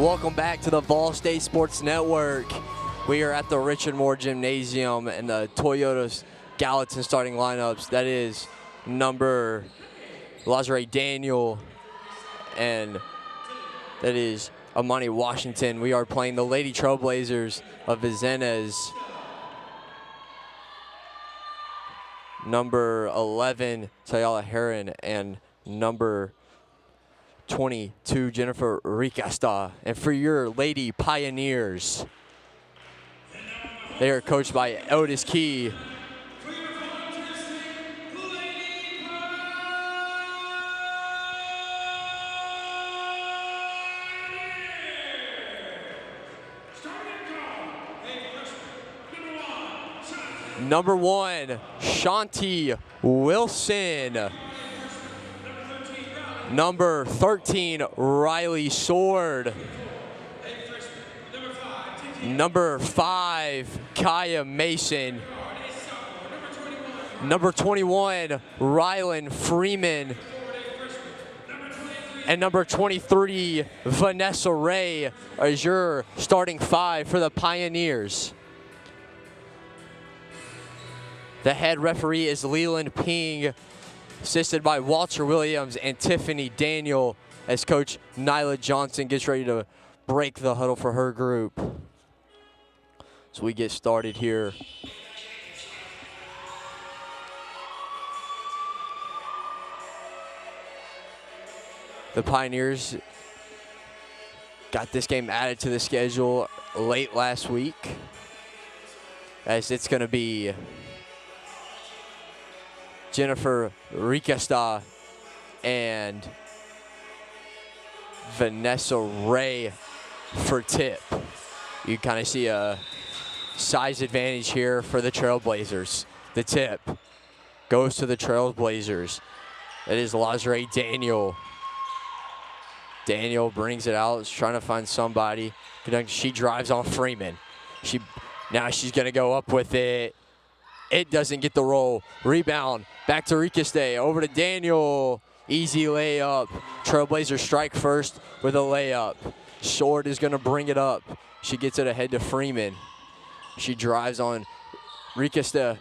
Welcome back to the VolState Sports Network. We are at the Richard Moore Gymnasium and the Toyota Gallatin starting lineups. That is number Lazare Daniel and that is Amani Washington. We are playing the Lady Trailblazers of Vincennes. Number 11, Tayala Heron, and number 22, Jennifer Ricasta. And for your Lady Pioneers, they are coached by Otis Key. Number 1, Shanti Wilson. Number 13, Riley Sword. Number 5, Kaya Mason. Number 21, Rylan Freeman. And number 23, Vanessa Ray, is your starting 5 for the Pioneers. The head referee is Leland Ping, assisted by Walter Williams and Tiffany Daniel, as Coach Nyla Johnson gets ready to break the huddle for her group. So we get started here. The Pioneers got this game added to the schedule late last week, as it's going to be Jennifer Ricasta and Vanessa Ray for tip. You kind of see a size advantage here for the Trailblazers. The tip goes to the Trailblazers. It is Lazare Daniel. Daniel brings it out, is trying to find somebody. She drives on Freeman. Now she's going to go up with it. It doesn't get the roll. Rebound, back to Ricasta, over to Daniel. Easy layup. Trailblazers strike first with a layup. Sword is going to bring it up. She gets it ahead to Freeman. She drives on Ricasta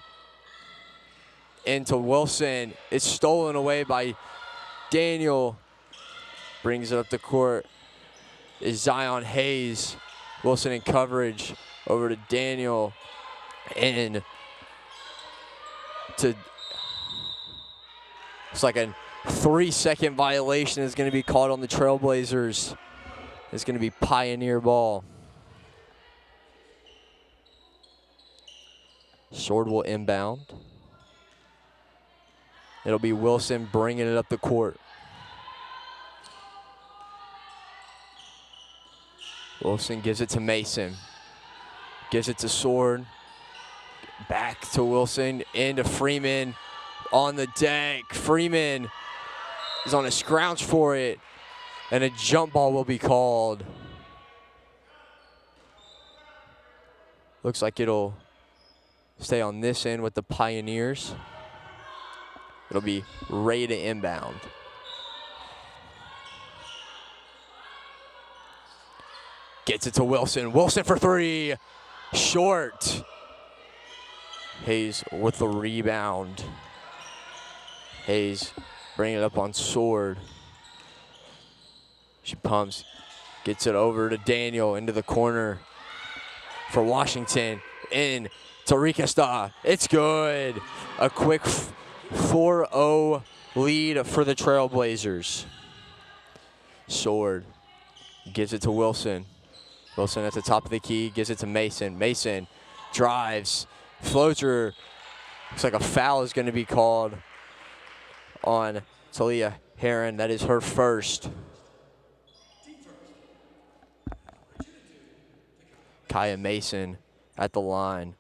into Wilson. It's stolen away by Daniel. Brings it up the court is Zion Hayes. Wilson in coverage, over to Daniel. And it's like a 3-second violation is going to be called on the Trailblazers. It's going to be Pioneer ball. Sword will inbound. It'll be Wilson bringing it up the court. Wilson gives it to Mason. Gives it to Sword. Back to Wilson, into Freeman on the deck. Freeman is on a scrounge for it, and a jump ball will be called. Looks like it'll stay on this end with the Pioneers. It'll be Ray to inbound. Gets it to Wilson. Wilson for 3. Short. Hayes with the rebound. Hayes bringing it up on Sword. She pumps, gets it over to Daniel into the corner for Washington. In to Ricasta. It's good. A quick 4-0 lead for the Trailblazers. Sword gives it to Wilson. Wilson at the top of the key, gives it to Mason. Mason drives. Floater. Looks like a foul is going to be called on Talia Heron. That is her first. Kaya Mason at the line.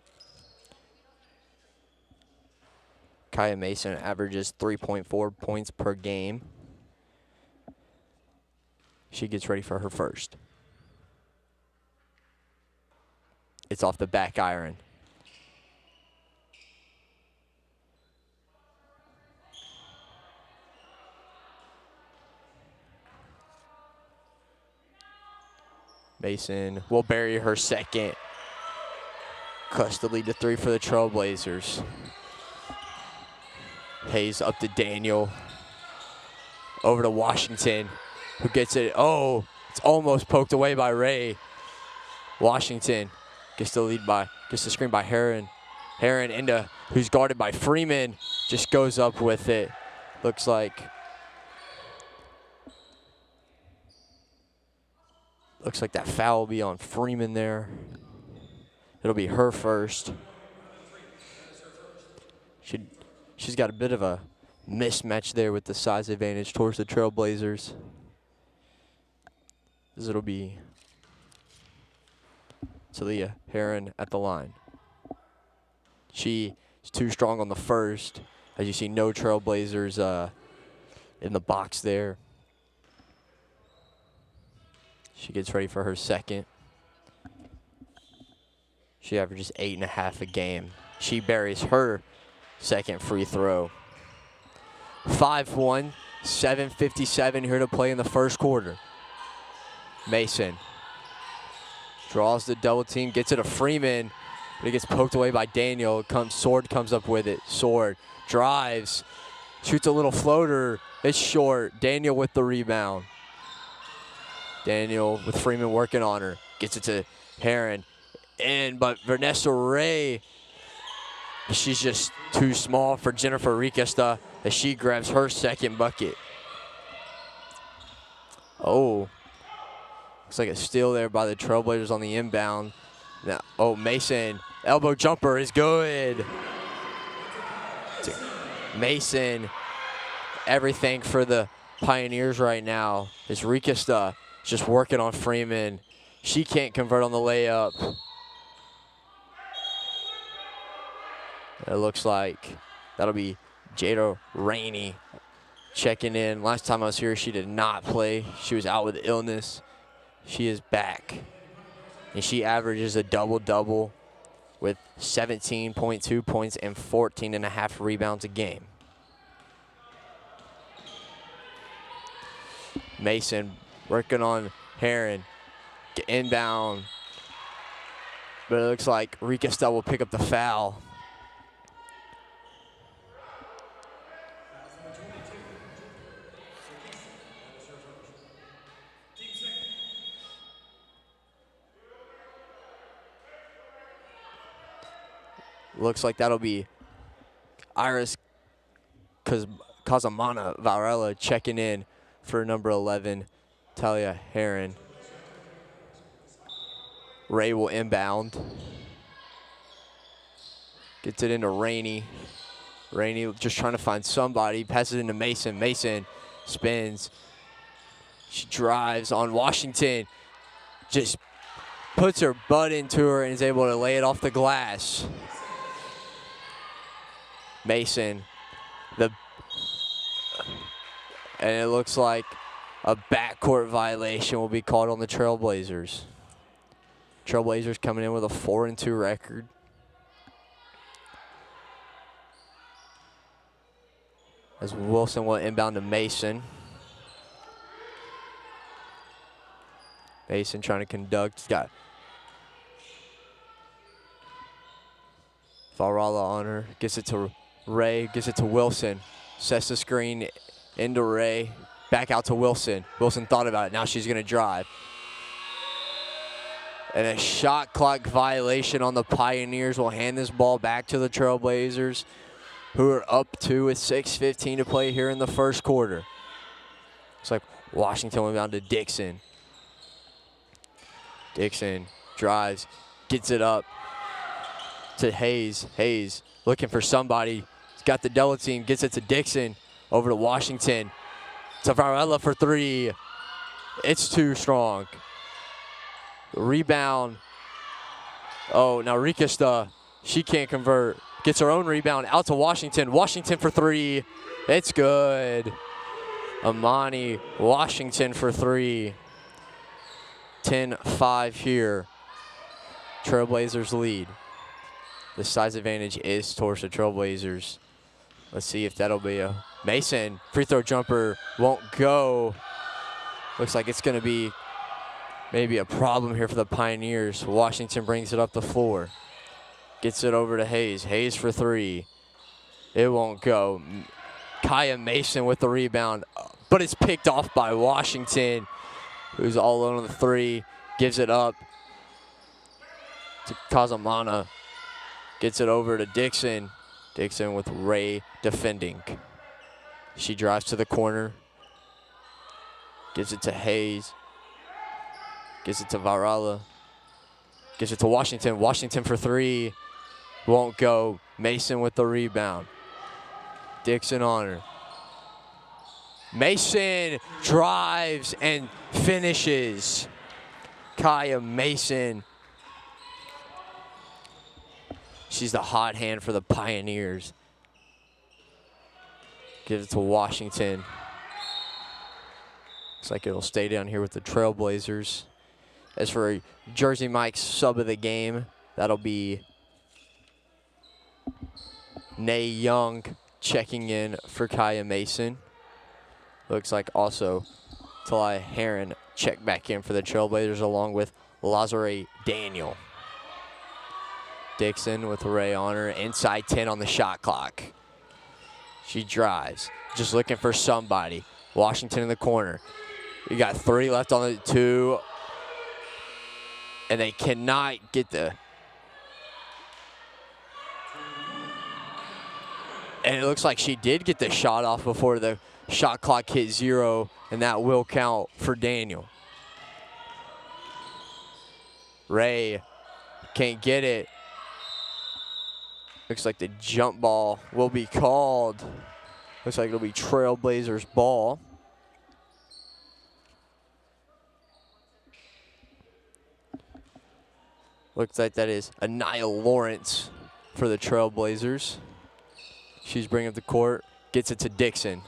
Kaya Mason averages 3.4 points per game. She gets ready for her first. It's off the back iron. Mason will bury her second. Clutch the lead to 3 for the Trailblazers. Hayes up to Daniel. Over to Washington, who gets it. Oh, it's almost poked away by Ray. Washington gets the screen by Heron. Heron into who's guarded by Freeman. Just goes up with it. Looks like that foul will be on Freeman there. It'll be her first. She's got a bit of a mismatch there with the size advantage towards the Trailblazers. As it'll be Talia Heron at the line. She is too strong on the first. As you see, no Trailblazers in the box there. She gets ready for her second. She averages 8.5 a game. She buries her second free throw. 5-1, 7:57 here to play in the first quarter. Mason draws the double team, gets it to Freeman, but it gets poked away by Daniel. Sword comes up with it. Sword drives, shoots a little floater. It's short. Daniel with the rebound. Daniel with Freeman working on her. Gets it to Heron. But Vanessa Ray, she's just too small for Jennifer Riquesta as she grabs her second bucket. Oh, looks like a steal there by the Trailblazers on the inbound. Now, Mason, elbow jumper is good. Mason, everything for the Pioneers right now. Is Riquesta just working on Freeman. She can't convert on the layup. It looks like that'll be Jada Rainey checking in. Last time I was here, she did not play. She was out with illness. She is back. And she averages a double-double with 17.2 points and 14.5 rebounds a game. Mason working on Heron. Inbound. But it looks like Riquesta will pick up the foul. Looks like that'll be Iris Casamana Varela checking in for number 11, Talia Heron. Ray will inbound. Gets it into Rainey. Rainey just trying to find somebody. Passes it into Mason. Mason spins. She drives on Washington. Just puts her butt into her and is able to lay it off the glass. Mason, and it looks like a backcourt violation will be called on the Trailblazers. Trailblazers coming in with a 4-2 record. As Wilson will inbound to Mason. Mason trying to conduct. He's got Varela on her. Gets it to Ray, gets it to Wilson. Sets the screen into Ray. Back out to Wilson. Wilson thought about it. Now she's going to drive. And a shot clock violation on the Pioneers will hand this ball back to the Trailblazers, who are up 2 with 6:15 to play here in the first quarter. Looks like Washington went down to Dixon. Dixon drives, gets it up to Hayes. Hayes looking for somebody. He's got the double team, gets it to Dixon. Over to Washington. To Varela for 3. It's too strong. Rebound. Oh, now Riquesta, she can't convert. Gets her own rebound out to Washington. Washington for 3. It's good. Amani Washington for 3. 10-5 here. Trailblazers lead. The size advantage is towards the Trailblazers. Let's see if that'll be a Mason. Free throw jumper won't go. Looks like it's going to be maybe a problem here for the Pioneers. Washington brings it up the floor. Gets it over to Hayes. Hayes for three. It won't go. Kaya Mason with the rebound, but it's picked off by Washington, who's all alone on the three. Gives it up to Kazamana. Gets it over to Dixon. Dixon with Ray defending. She drives to the corner. Gives it to Hayes. Gives it to Varela. Gives it to Washington. Washington for three. Won't go. Mason with the rebound. Dixon on her. Mason drives and finishes. Kaya Mason. She's the hot hand for the Pioneers. Gives it to Washington. Looks like it'll stay down here with the Trailblazers. As for Jersey Mike's sub of the game, that'll be Nay Young checking in for Kaya Mason. Looks like also Talai Heron checked back in for the Trailblazers along with Lazare Daniel. Dixon with Ray on her, inside 10 on the shot clock. She drives, just looking for somebody. Washington in the corner. You got 3 left on the 2. And they cannot get the... And it looks like she did get the shot off before the shot clock hit 0, and that will count for Daniel. Ray can't get it. Looks like the jump ball will be called. Looks like it'll be Trailblazers ball. Looks like that is Anaya Lawrence for the Trailblazers. She's bringing up the court, gets it to Dixon.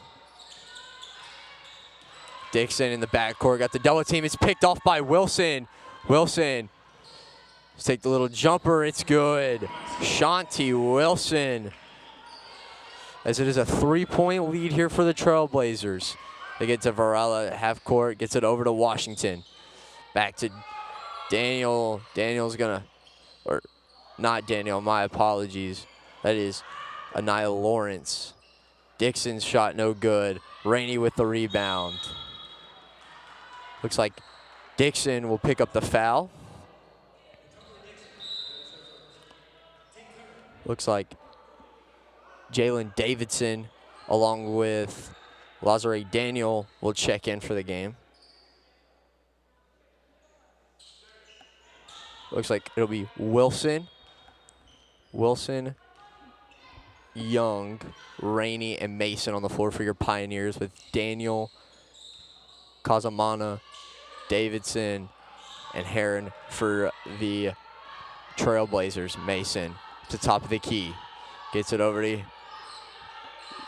Dixon in the backcourt, got the double team. It's picked off by Wilson. Wilson, let's take the little jumper, it's good. Shanti Wilson. As it is a 3-point lead here for the Trailblazers. They get to Varela at half court, gets it over to Washington. Back to Daniel. Daniel's gonna, or not Daniel, my apologies. That is Anaya Lawrence. Dixon's shot no good. Rainey with the rebound. Looks like Dixon will pick up the foul. Looks like Jalen Davidson along with Lazare Daniel will check in for the game. Looks like it'll be Wilson, Young, Rainey, and Mason on the floor for your Pioneers, with Daniel, Kazamana, Davidson, and Heron for the Trailblazers. Mason to top of the key. Gets it over to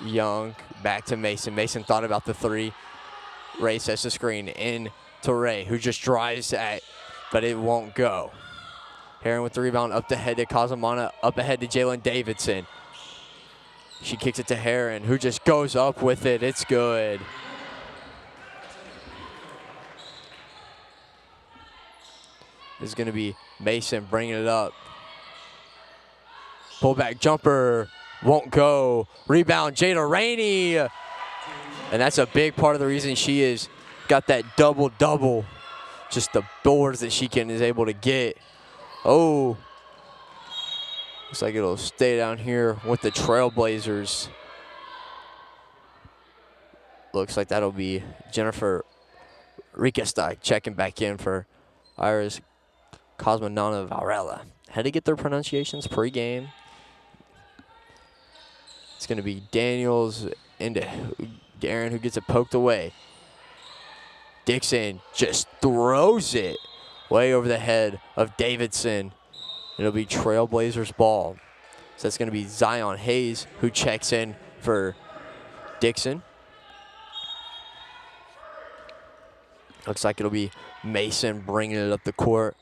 Young, back to Mason. Mason thought about the 3. Ray sets the screen in to Ray, who just drives at, but it won't go. Heron with the rebound, up the head to Kazamana, up ahead to Jalen Davidson. She kicks it to Heron, who just goes up with it. It's good. This is going to be Mason bringing it up. Pull back jumper, won't go. Rebound, Jada Rainey. And that's a big part of the reason she has got that double-double. Just the boards that she is able to get. Oh. Looks like it'll stay down here with the Trailblazers. Looks like that'll be Jennifer Rikestai checking back in for Iris Cosmonana Varela. Had to get their pronunciations pre-game. It's going to be Daniels into Darren, who gets it poked away. Dixon just throws it way over the head of Davidson. It'll be Trailblazers ball. So that's going to be Zion Hayes, who checks in for Dixon. Looks like it'll be Mason bringing it up the court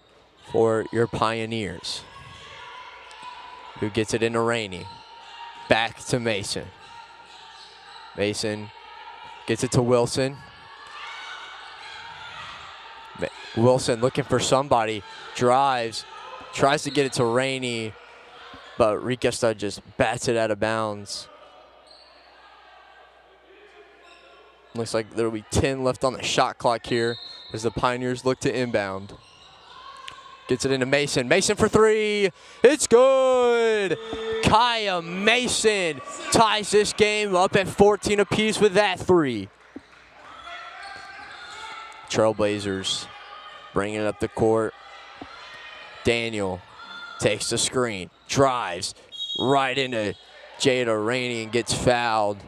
for your Pioneers, who gets it into Rainey. Back to Mason. Mason gets it to Wilson. Wilson looking for somebody, drives, tries to get it to Rainey, but Riquesta just bats it out of bounds. Looks like there will be 10 left on the shot clock here as the Pioneers look to inbound. Gets it into Mason. Mason for three. It's good. Kaya Mason ties this game up at 14 apiece with that three. Trailblazers bringing it up the court. Daniel takes the screen, drives right into Jada Rainey and gets fouled.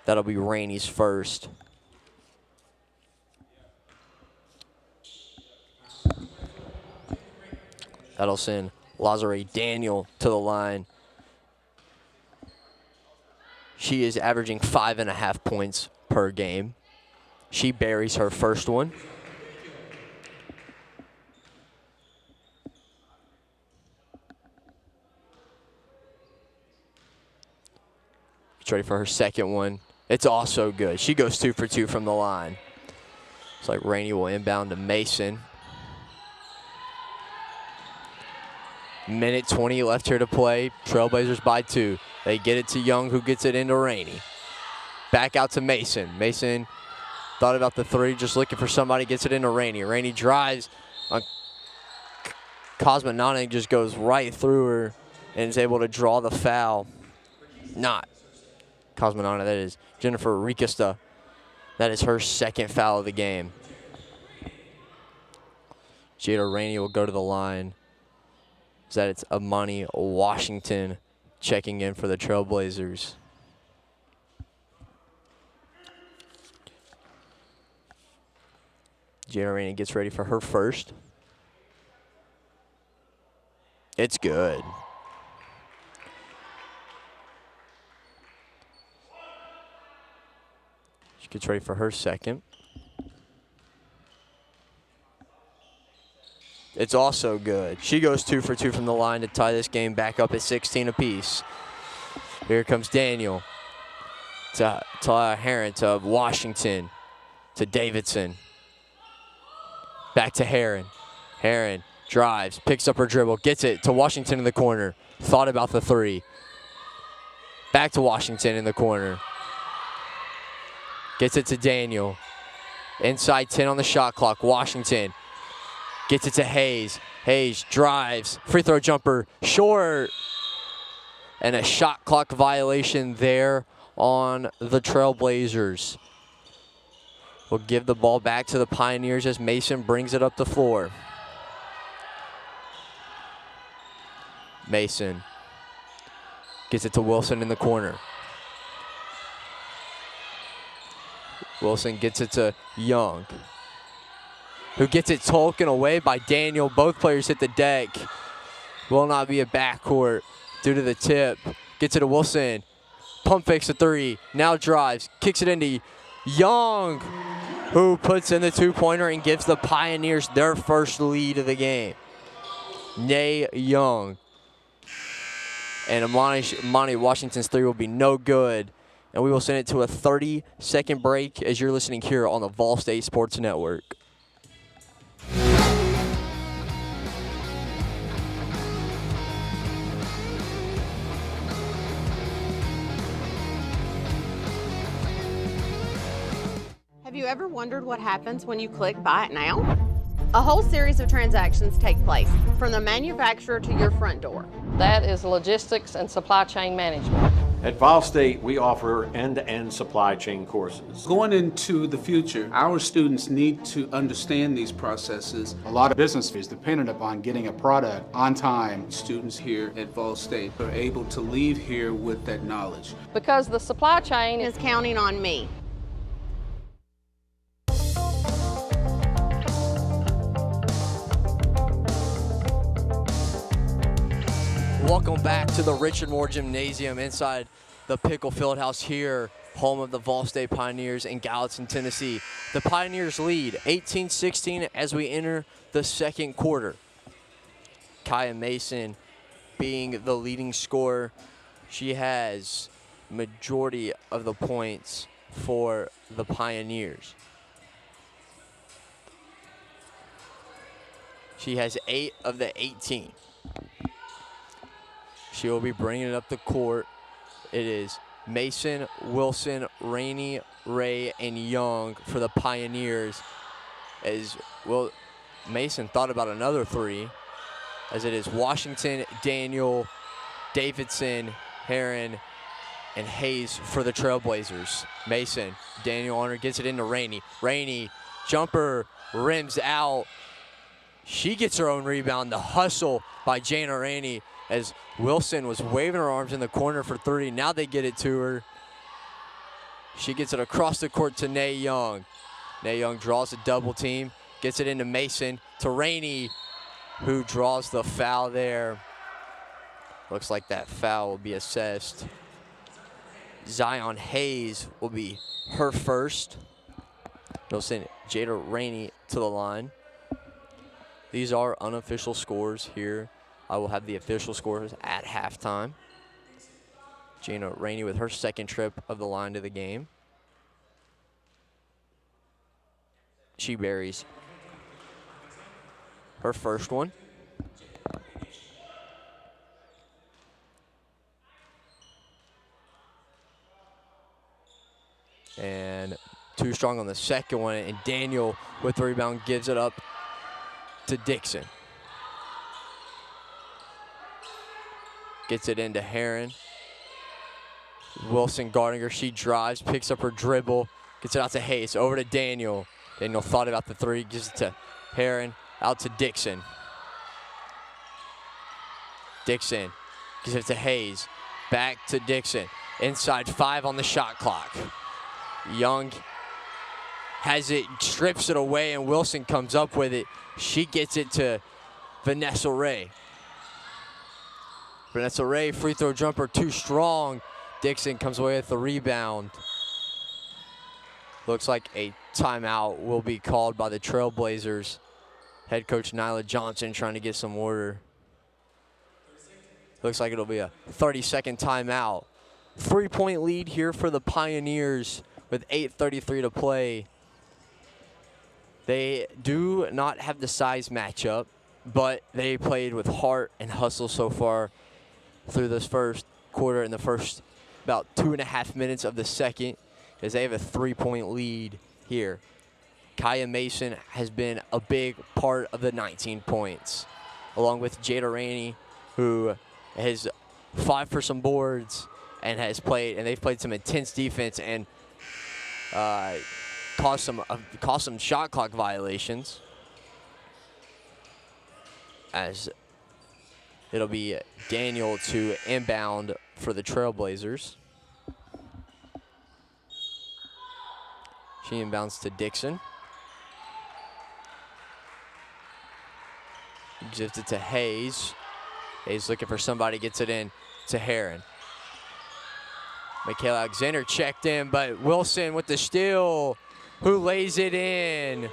That'll be Rainey's first. That'll send Lazare Daniel to the line. She is averaging 5.5 points per game. She buries her first one. She's ready for her second one. It's also good. She goes 2 for 2 from the line. It's like Rainey will inbound to Mason. Minute 20 left here to play. Trailblazers by 2. They get it to Young, who gets it into Rainey. Back out to Mason. Mason thought about the three, just looking for somebody, gets it into Rainey. Rainey drives on Cosmanani, just goes right through her and is able to draw the foul. Not Cosmanani, that is Jennifer Riquesta. That is her second foul of the game. Jada Rainey will go to the line. Is that it's Amani Washington checking in for the Trailblazers. Jada Rainey gets ready for her first. It's good. She gets ready for her second. It's also good. She goes 2 for 2 from the line to tie this game back up at 16 apiece. Here comes Daniel to Heron, to Washington, to Davidson. Back to Heron. Heron drives, picks up her dribble, gets it to Washington in the corner. Thought about the three. Back to Washington in the corner. Gets it to Daniel. Inside 10 on the shot clock. Washington gets it to Hayes. Hayes drives. Free throw jumper short. And a shot clock violation there on the Trailblazers. We'll give the ball back to the Pioneers as Mason brings it up the floor. Mason gets it to Wilson in the corner. Wilson gets it to Young, who gets it taken away by Daniel. Both players hit the deck. Will not be a backcourt due to the tip. Gets it to Wilson. Pump fakes a three. Now drives. Kicks it into Young, who puts in the two-pointer and gives the Pioneers their first lead of the game. Nay Young. And Amani Washington's three will be no good. And we will send it to a 30-second break as you're listening here on the VolState Sports Network. Have you ever wondered what happens when you click Buy It Now? A whole series of transactions take place, from the manufacturer to your front door. That is logistics and supply chain management. At VolState, we offer end-to-end supply chain courses. Going into the future, our students need to understand these processes. A lot of business is dependent upon getting a product on time. Students here at VolState are able to leave here with that knowledge. Because the supply chain Is counting on me. Welcome back to the Richard Moore Gymnasium inside the Pickle Fieldhouse here, home of the VolState Pioneers in Gallatin, Tennessee. The Pioneers lead 18-16 as we enter the second quarter. Kaya Mason being the leading scorer. She has majority of the points for the Pioneers. She has 8 of the 18. She will be bringing it up the court. It is Mason, Wilson, Rainey, Ray, and Young for the Pioneers. As well, Mason thought about another 3, as it is Washington, Daniel, Davidson, Heron, and Hayes for the Trailblazers. Mason, Daniel on her, gets it into Rainey. Rainey, jumper, rims out. She gets her own rebound. The hustle by Jana Rainey, as Wilson was waving her arms in the corner for 3. Now they get it to her. She gets it across the court to Nay Young. Nay Young draws a double team, gets it into Mason, to Rainey, who draws the foul there. Looks like that foul will be assessed. Zion Hayes will be her first. They'll send Jada Rainey to the line. These are unofficial scores here. I will have the official scores at halftime. Jana Rainey with her second trip of the line to the game. She buries her first one. And too strong on the second one, and Daniel with the rebound gives it up to Dixon. Gets it into Heron. Wilson guarding her. She drives, picks up her dribble, gets it out to Hayes, over to Daniel. Daniel thought about the 3, gives it to Heron, out to Dixon. Dixon gives it to Hayes, back to Dixon. Inside 5 on the shot clock. Young has it, strips it away, and Wilson comes up with it. She gets it to Vanessa Ray. Vanessa Ray, free throw jumper, too strong. Dixon comes away with the rebound. Looks like a timeout will be called by the Trailblazers. Head coach Nyla Johnson trying to get some order. Looks like it'll be a 30-second timeout. 3-point lead here for the Pioneers with 8:33 to play. They do not have the size matchup, but they played with heart and hustle so far through this first quarter and the first about 2.5 minutes of the second, as they have a 3-point lead here. Kaya Mason has been a big part of the 19 points, along with Jada Rainey, who has fought for some boards and they've played some intense defense and caused some shot clock violations. As it'll be Daniel to inbound for the Trailblazers. She inbounds to Dixon. Gives it to Hayes. Hayes looking for somebody, gets it in to Heron. Michaela Alexander checked in, but Wilson with the steal, who lays it in.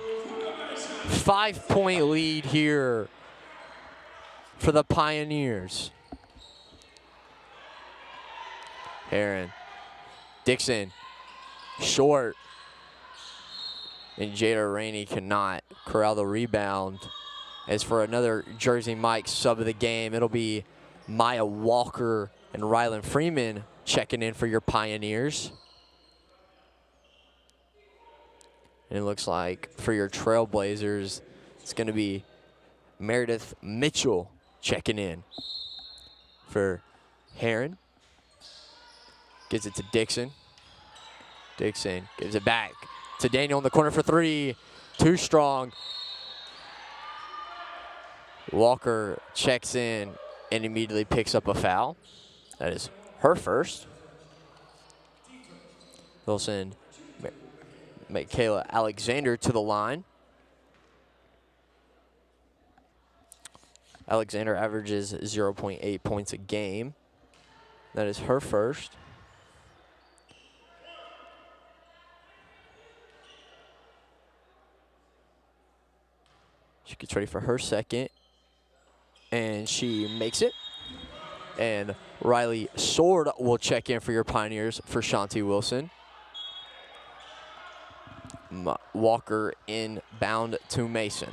5-point lead here for the Pioneers. Heron. Dixon. Short. And Jada Rainey cannot corral the rebound. As for another Jersey Mike sub of the game, it'll be Maya Walker and Rylan Freeman checking in for your Pioneers. And it looks like for your Trailblazers, it's going to be Meredith Mitchell checking in for Heron. Gives it to Dixon. Dixon gives it back to Daniel in the corner for 3. Too strong. Walker checks in and immediately picks up a foul. That is her first. They'll send Michaela Alexander to the line. Alexander averages 0.8 points a game. That is her first. She gets ready for her second. And she makes it. And Riley Sword will check in for your Pioneers for Shanti Wilson. Walker inbound to Mason.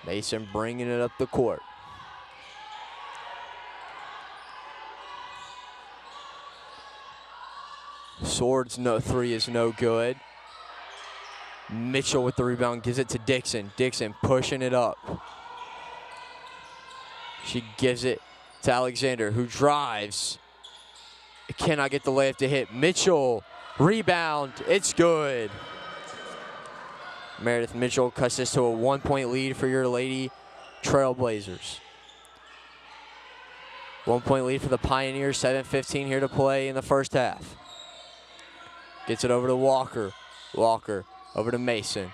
Mason bringing it up the court. Sword's three is no good. Mitchell with the rebound, gives it to Dixon. Dixon pushing it up. She gives it to Alexander, who drives. Cannot get the layup to hit. Mitchell, rebound, it's good. Meredith Mitchell cuts this to a 1-point lead for your Lady Trailblazers. 1-point lead for the Pioneers, 7:15 here to play in the first half. Gets it over to Walker. Walker over to Mason.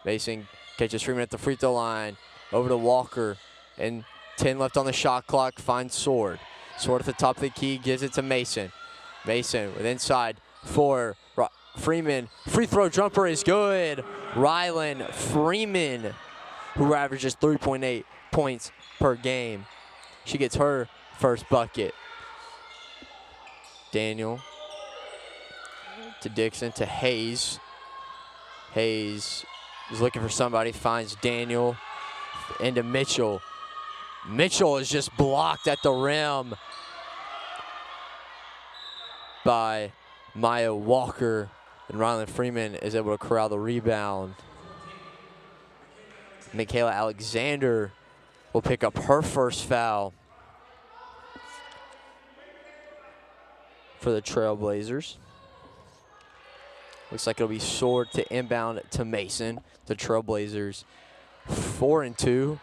Mason catches Freeman at the free throw line. Over to Walker, and 10 left on the shot clock, finds Sword. Sword at the top of the key, gives it to Mason. Mason with inside for Freeman. Free throw jumper is good. Rylan Freeman, who averages 3.8 points per game. She gets her first bucket. Daniel to Dixon to Hayes. Hayes is looking for somebody, finds Daniel into Mitchell. Mitchell is just blocked at the rim by Maya Walker, and Rylan Freeman is able to corral the rebound. Michaela Alexander will pick up her first foul for the Trailblazers. Looks like it'll be Sword to inbound to Mason. The Trailblazers 4-2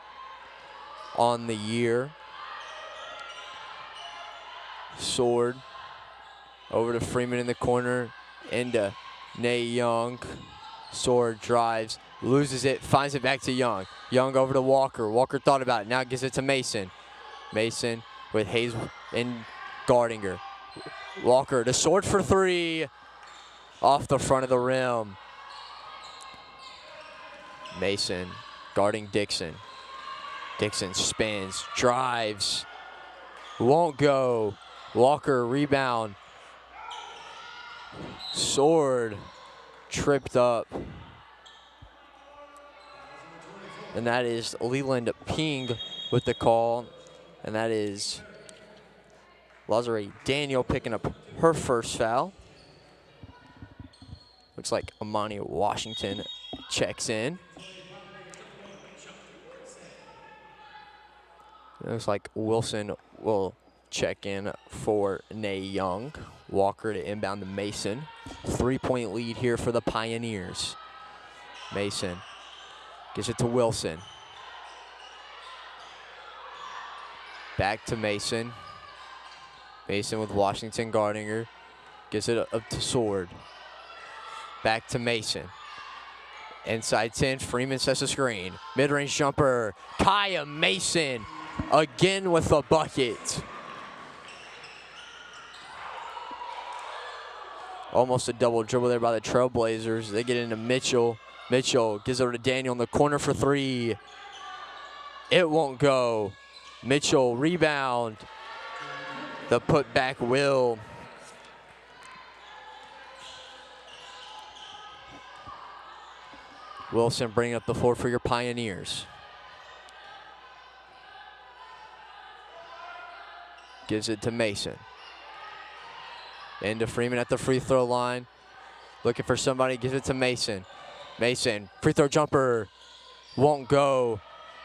on the year. Sword over to Freeman in the corner, into Nay Young. Sword drives, loses it, finds it back to Young. Young over to Walker. Walker thought about it, now gives it to Mason. Mason with Hayes in guarding her. Walker to Sword for three, off the front of the rim. Mason guarding Dixon. Dixon spins, drives, won't go. Walker rebound. Sword tripped up. And that is Leland Ping with the call. And that is Lazare Daniel picking up her first foul. Looks like Amani Washington checks in. It looks like Wilson will check in for Nay Young. Walker to inbound to Mason. 3-point lead here for the Pioneers. Mason gives it to Wilson. Back to Mason. Mason with Washington guarding her. Gives it up to Sword. Back to Mason. Inside 10, Freeman sets a screen. Mid-range jumper, Kaya Mason again with a bucket. Almost a double dribble there by the Trailblazers. They get into Mitchell. Mitchell gives it over to Daniel in the corner for three. It won't go. Mitchell rebound. The putback will. Wilson bringing up the floor for your Pioneers. Gives it to Mason. Into Freeman at the free throw line. Looking for somebody, gives it to Mason. Mason, free throw jumper, won't go.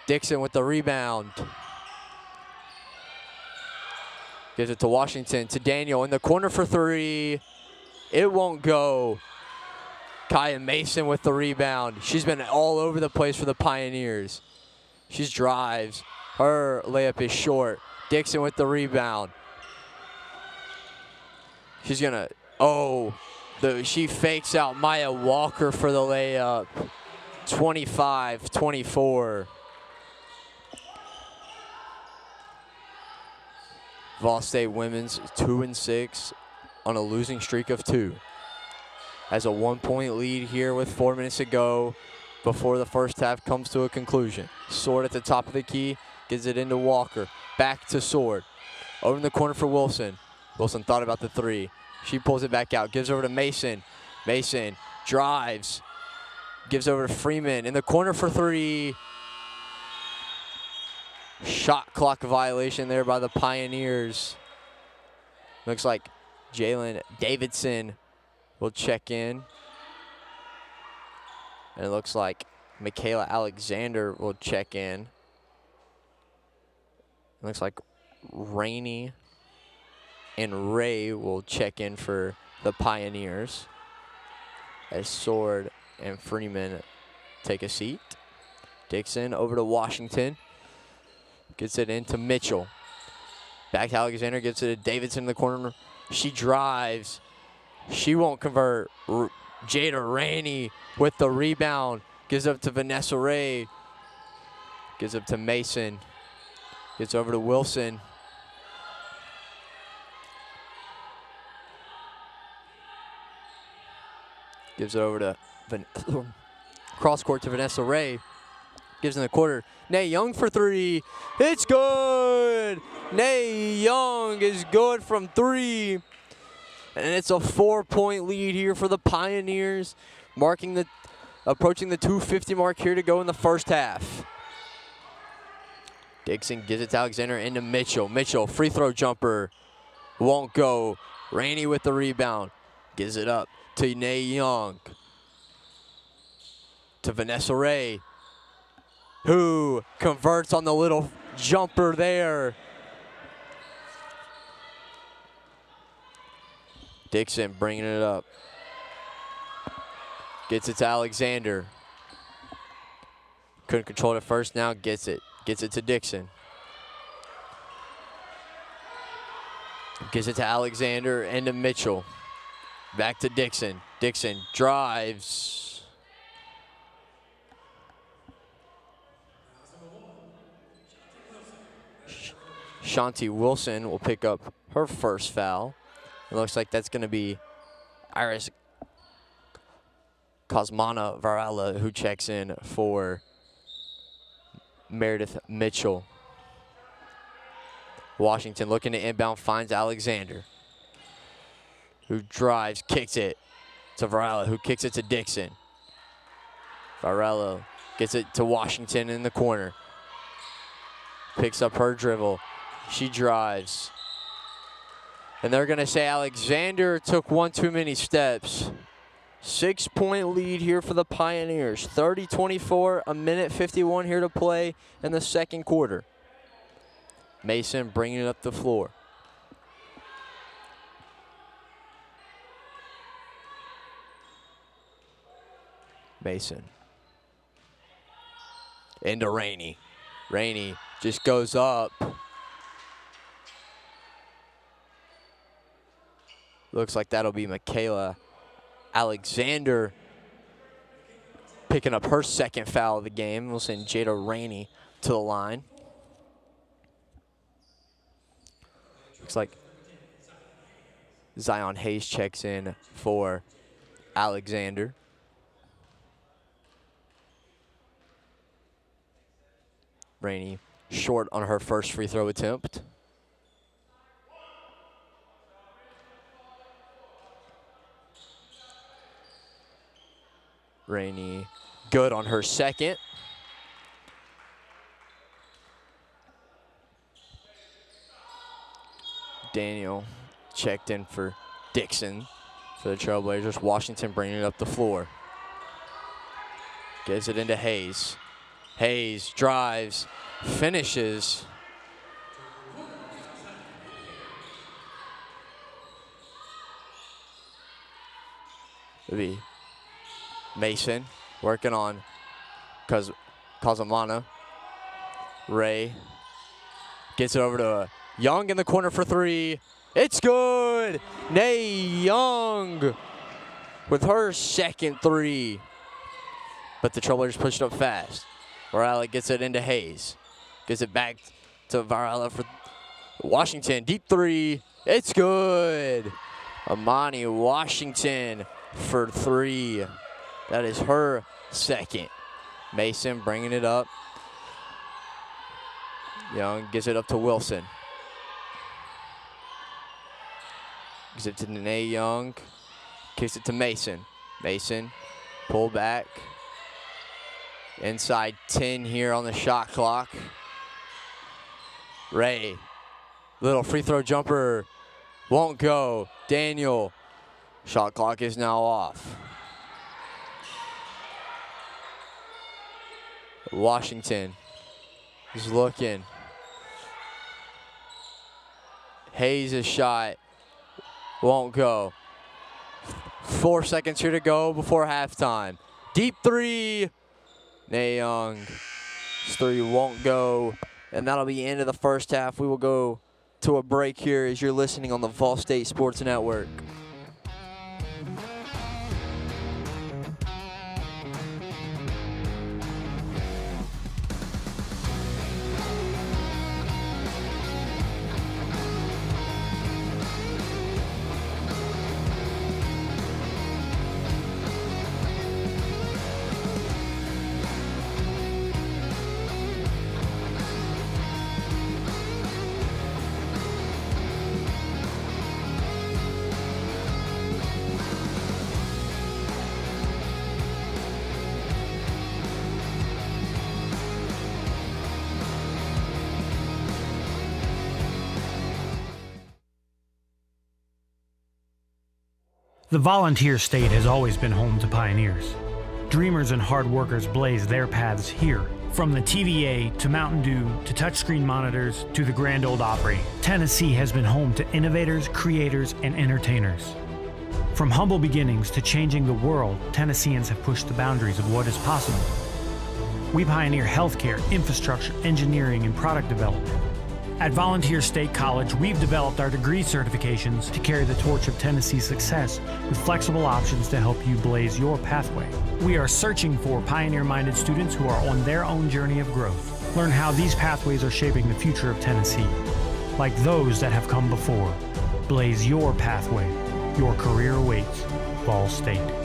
Dixon with the rebound. Gives it to Washington, to Daniel in the corner for three. It won't go. Kaya Mason with the rebound. She's been all over the place for the Pioneers. She drives. Her layup is short. Dixon with the rebound. She's gonna, she fakes out Maya Walker for the layup. 25-24. VolState women's 2-6 on a losing streak of 2. Has a 1-point lead here with 4 minutes to go before the first half comes to a conclusion. Sword at the top of the key, gives it into Walker. Back to Sword. Over in the corner for Wilson. Wilson thought about the three. She pulls it back out, gives over to Mason. Mason drives, gives over to Freeman in the corner for three. Shot clock violation there by the Pioneers. Looks like Jalen Davidson will check in. And it looks like Michaela Alexander will check in. It looks like Rainey and Ray will check in for the Pioneers as Sword and Freeman take a seat. Dixon over to Washington. Gets it into Mitchell. Back to Alexander, gets it to Davidson in the corner. She drives. She won't convert. Jada Rainey with the rebound. Gives up to Vanessa Ray. Gives up to Mason. Gets over to Wilson. Gives it over to cross court to Vanessa Ray. Gives in the quarter. Nay Young for three. It's good. Nay Young is good from three. And it's a 4-point lead here for the Pioneers, approaching the 2:50 mark here to go in the first half. Dixon gives it to Alexander into Mitchell. Mitchell, free throw jumper, won't go. Rainey with the rebound, gives it up to Nay Young. To Vanessa Ray, who converts on the little jumper there. Dixon bringing it up. Gets it to Alexander. Couldn't control it at first, now gets it. Gets it to Dixon. Gives it to Alexander and to Mitchell. Back to Dixon. Dixon drives. Shanti Wilson will pick up her first foul. It looks like that's going to be Iris Cosmana Varela who checks in for Meredith Mitchell. Washington looking to inbound, finds Alexander, who drives, kicks it to Varela, who kicks it to Dixon. Varela gets it to Washington in the corner. Picks up her dribble. She drives. And they're going to say Alexander took one too many steps. 6-point lead here for the Pioneers. 30-24, a minute 51 here to play in the second quarter. Mason bringing it up the floor. Mason. Into Rainey. Rainey just goes up. Looks like that'll be Michaela Alexander picking up her second foul of the game. We'll send Jada Rainey to the line. Looks like Zion Hayes checks in for Alexander. Rainey short on her first free throw attempt. Rainey good on her second. Daniel checked in for Dixon for the Trailblazers. Washington bringing it up the floor. Gives it into Hayes. Hayes drives, finishes. It'll be Mason working on Kazamana. Ray gets it over to Young in the corner for three. It's good. Nay Young with her second three. But the Trailblazers pushed up fast. Varela gets it into Hayes. Gives it back to Varela for Washington. Deep three. It's good. Amani Washington for three. That is her second. Mason bringing it up. Young gives it up to Wilson. Gives it to Nene Young. Kicks it to Mason. Mason, pull back. Inside 10 here on the shot clock. Ray, little free throw jumper, won't go. Daniel, shot clock is now off. Washington is looking. Hayes' shot won't go. 4 seconds here to go before halftime. Deep three. Nae Young's three won't go. And that'll be the end of the first half. We will go to a break here as you're listening on the VolState Sports Network. The volunteer state has always been home to pioneers. Dreamers and hard workers blaze their paths here. From the TVA to Mountain Dew to touchscreen monitors to the Grand Ole Opry, Tennessee has been home to innovators, creators, and entertainers. From humble beginnings to changing the world, Tennesseans have pushed the boundaries of what is possible. We pioneer healthcare, infrastructure, engineering, and product development. At Volunteer State College, we've developed our degree certifications to carry the torch of Tennessee's success with flexible options to help you blaze your pathway. We are searching for pioneer-minded students who are on their own journey of growth. Learn how these pathways are shaping the future of Tennessee. Like those that have come before, blaze your pathway. Your career awaits. VolState.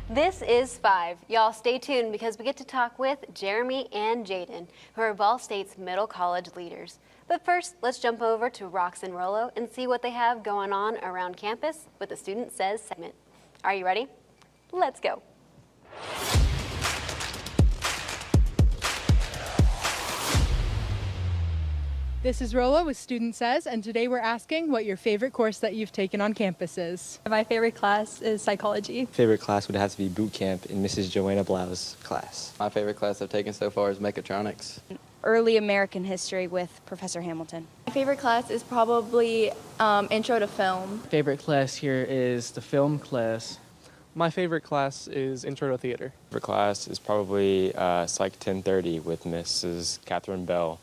This is 5. Y'all stay tuned because we get to talk with Jeremy and Jaden, who are VolState's middle college leaders. But first, let's jump over to Rox and Rollo and see what they have going on around campus with the Student Says segment. Are you ready? Let's go. This is Rollo with Student Says, and today we're asking what your favorite course that you've taken on campus is. My favorite class is psychology. Favorite class would have to be boot camp in Mrs. Joanna Blau's class. My favorite class I've taken so far is mechatronics. Early American history with Professor Hamilton. My favorite class is probably intro to film. Favorite class here is the film class. My favorite class is intro to theater. Favorite class is probably Psych 1030 with Mrs. Catherine Bell.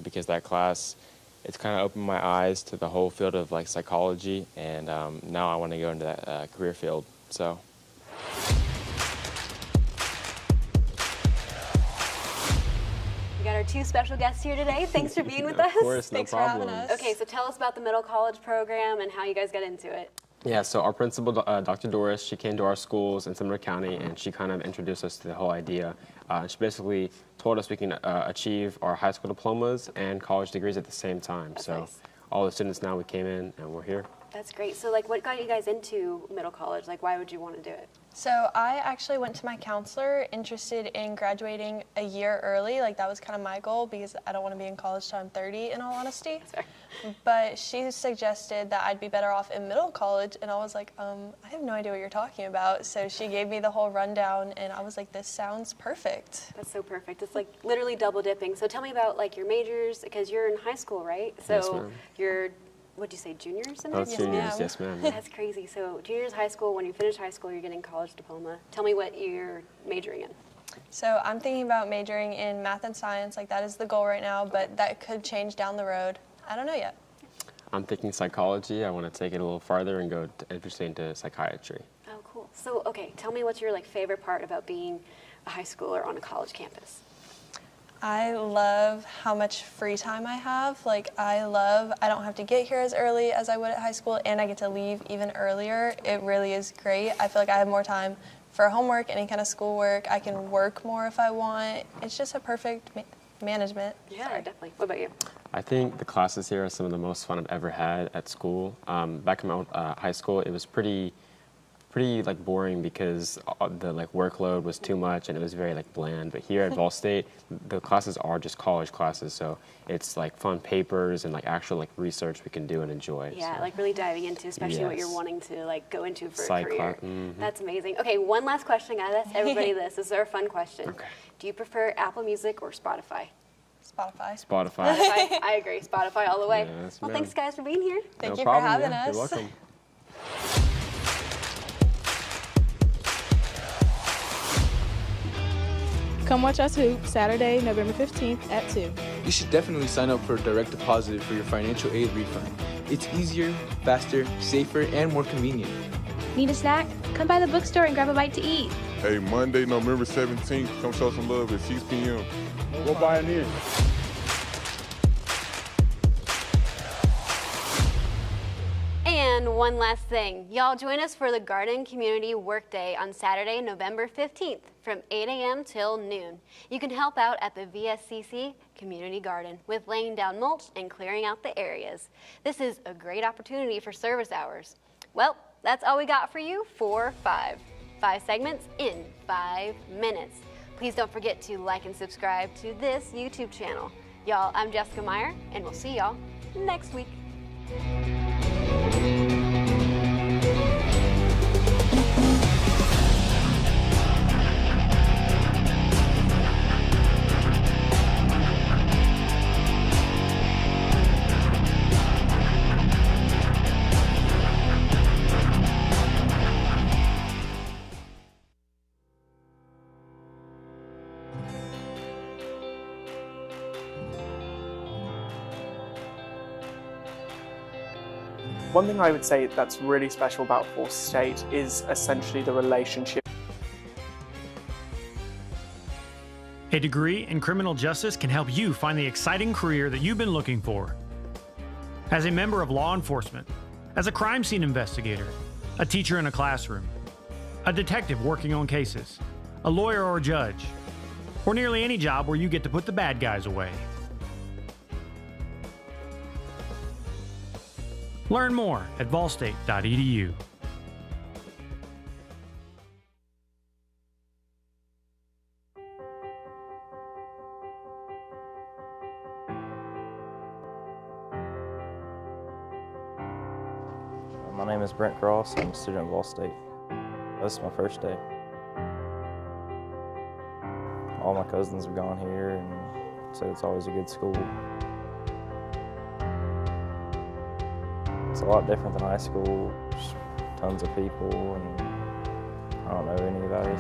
Because that class, it's kind of opened my eyes to the whole field of like psychology, and now I want to go into that career field. So. We got our two special guests here today. Thanks for being with us. Of course, no Thanks problem. for having us. Okay, so tell us about the middle college program and how you guys got into it. Yeah, so our principal, Dr. Doris, she came to our schools in Sumner County, and she kind of introduced us to the whole idea. She basically told us we can achieve our high school diplomas and college degrees at the same time. That's so nice. All the students now, we came in and we're here. That's great. So like what got you guys into middle college? Like why would you want to do it? So I actually went to my counselor interested in graduating a year early. Like that was kind of my goal because I don't want to be in college till I'm 30 in all honesty. But she suggested that I'd be better off in middle college and I was like, I have no idea what you're talking about. So she gave me the whole rundown and I was like, this sounds perfect. That's so perfect. It's like literally double dipping. So tell me about like your majors because you're in high school, right? So yes, ma'am. You're what'd you say, juniors in Both there? juniors, yes ma'am. That's crazy. So juniors high school, when you finish high school, you're getting college diploma. Tell me what you're majoring in. So I'm thinking about majoring in math and science, like that is the goal right now, but that could change down the road. I don't know yet. I'm thinking psychology. I want to take it a little farther and go interested into psychiatry. Oh, cool. So, okay, tell me what's your like favorite part about being a high schooler on a college campus? I love how much free time I have. Like I don't have to get here as early as I would at high school and I get to leave even earlier. It really is great. I feel like I have more time for homework, any kind of schoolwork. I can work more if I want. It's just a perfect management. Yeah, definitely. What about you? I think the classes here are some of the most fun I've ever had at school. Back in my high school, it was pretty like boring because the like workload was too much and it was very like bland. But here at VolState, the classes are just college classes, so it's like fun papers and like actual like research we can do and enjoy. Yeah, so. like really diving into, especially what you're Yes. wanting to like go into for Psych a career. class, mhm. That's amazing. Okay, one last question. I gotta ask everybody this. This is our fun question. Okay. Do you prefer Apple Music or Spotify? Spotify. Spotify. I agree. Spotify all the way. Yes, Well, ma'am. thanks guys for being here. Thank No you problem, for having yeah. us. You're welcome. Come watch us hoop Saturday, November 15th at 2. You should definitely sign up for direct deposit for your financial aid refund. It's easier, faster, safer, and more convenient. Need a snack? Come by the bookstore and grab a bite to eat. Hey, Monday, November 17th, come show some love at 6 p.m. Go Pioneers. And one last thing. Y'all join us for the Garden Community Workday on Saturday, November 15th from 8 a.m. till noon. You can help out at the VSCC Community Garden with laying down mulch and clearing out the areas. This is a great opportunity for service hours. Well, that's all we got for you for 5 segments in 5 minutes. Please don't forget to like and subscribe to this YouTube channel. Y'all, I'm Jessica Meyer, and we'll see y'all next week. One thing I would say that's really special about VolState is essentially the relationship. A degree in criminal justice can help you find the exciting career that you've been looking for. As a member of law enforcement, as a crime scene investigator, a teacher in a classroom, a detective working on cases, a lawyer or judge, or nearly any job where you get to put the bad guys away. Learn more at volstate.edu. My name is Brent Cross. I'm a student at VolState. This is my first day. All my cousins have gone here and said it's always a good school. It's a lot different than high school. There's tons of people and I don't know anybody.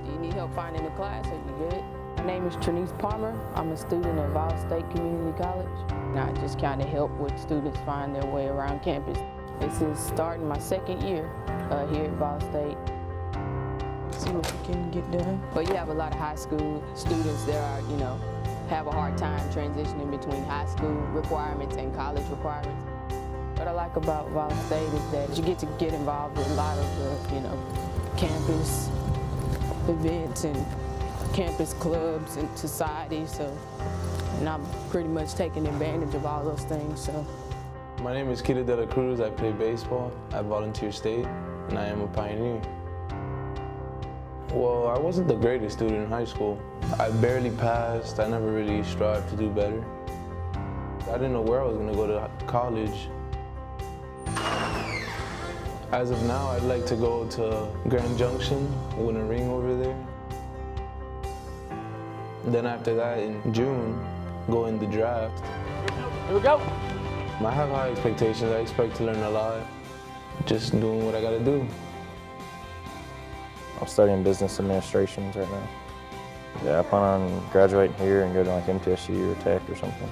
Do you need help finding a class? Are you good? My name is Trinice Palmer. I'm a student at VolState Community College. And I just kind of help with students find their way around campus. This is starting my second year here at VolState. See what we can get done. But you have a lot of high school students that are, have a hard time transitioning between high school requirements and college requirements. What I like about VolState is that you get involved with a lot of the, campus events and campus clubs and societies. And I'm pretty much taking advantage of all those things. So. My name is Kida De La Cruz. I play baseball at Volunteer State, and I am a pioneer. Well, I wasn't the greatest student in high school. I barely passed. I never really strived to do better. I didn't know where I was going to go to college. As of now, I'd like to go to Grand Junction, win a ring over there. Then after that, in June, go in the draft. Here we go. I have high expectations. I expect to learn a lot. Just doing what I got to do. I'm studying business administrations right now. Yeah, I plan on graduating here and go to like MTSU or Tech or something.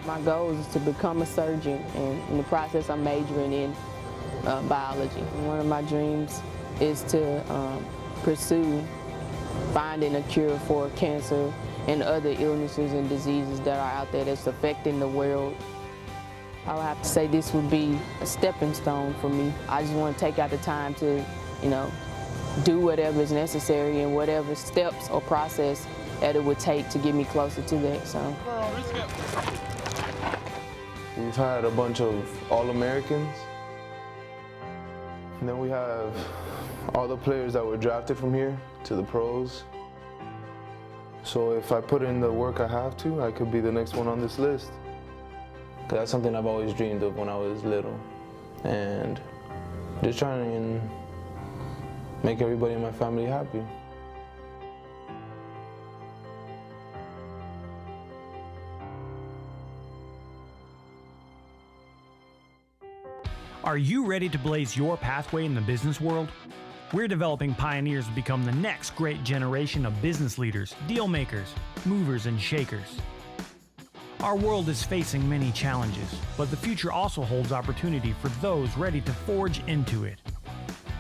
My goal is to become a surgeon, and in the process I'm majoring in biology. One of my dreams is to pursue finding a cure for cancer and other illnesses and diseases that are out there that's affecting the world. I would have to say this would be a stepping stone for me. I just want to take out the time to, do whatever is necessary and whatever steps or process that it would take to get me closer to that. So. We've had a bunch of All-Americans. And then we have all the players that were drafted from here to the pros. So if I put in the work I have to, I could be the next one on this list. That's something I've always dreamed of when I was little. And just trying to make everybody in my family happy. Are you ready to blaze your pathway in the business world? We're developing pioneers to become the next great generation of business leaders, deal makers, movers and shakers. Our world is facing many challenges, but the future also holds opportunity for those ready to forge into it.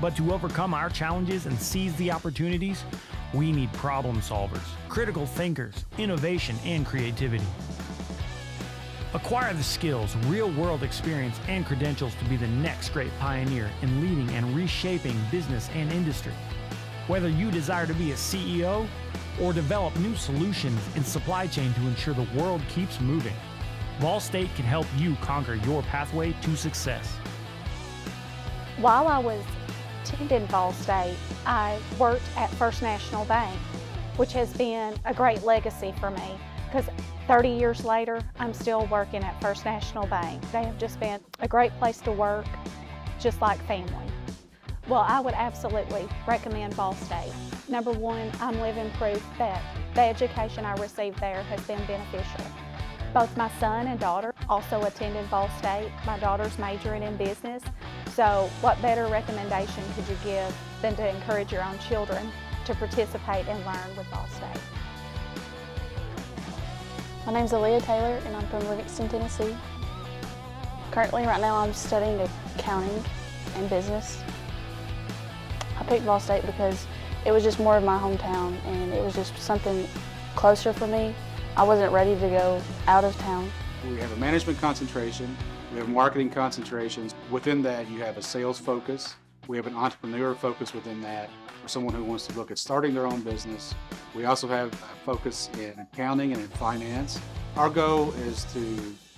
But to overcome our challenges and seize the opportunities, we need problem solvers, critical thinkers, innovation, and creativity. Acquire the skills, real-world experience, and credentials to be the next great pioneer in leading and reshaping business and industry. Whether you desire to be a CEO or develop new solutions in supply chain to ensure the world keeps moving, VolState can help you conquer your pathway to success. While I was attending VolState, I worked at First National Bank, which has been a great legacy for me because 30 years later, I'm still working at First National Bank. They have just been a great place to work, just like family. Well, I would absolutely recommend VolState. Number one, I'm living proof that the education I received there has been beneficial. Both my son and daughter also attended VolState. My daughter's majoring in business, so what better recommendation could you give than to encourage your own children to participate and learn with VolState? My name's Aaliyah Taylor and I'm from Livingston, Tennessee. Currently, right now, I'm studying accounting and business. I picked VolState because it was just more of my hometown and it was just something closer for me. I wasn't ready to go out of town. We have a management concentration, we have marketing concentrations. Within that, you have a sales focus. We have an entrepreneur focus within that, for someone who wants to look at starting their own business. We also have a focus in accounting and in finance. Our goal is to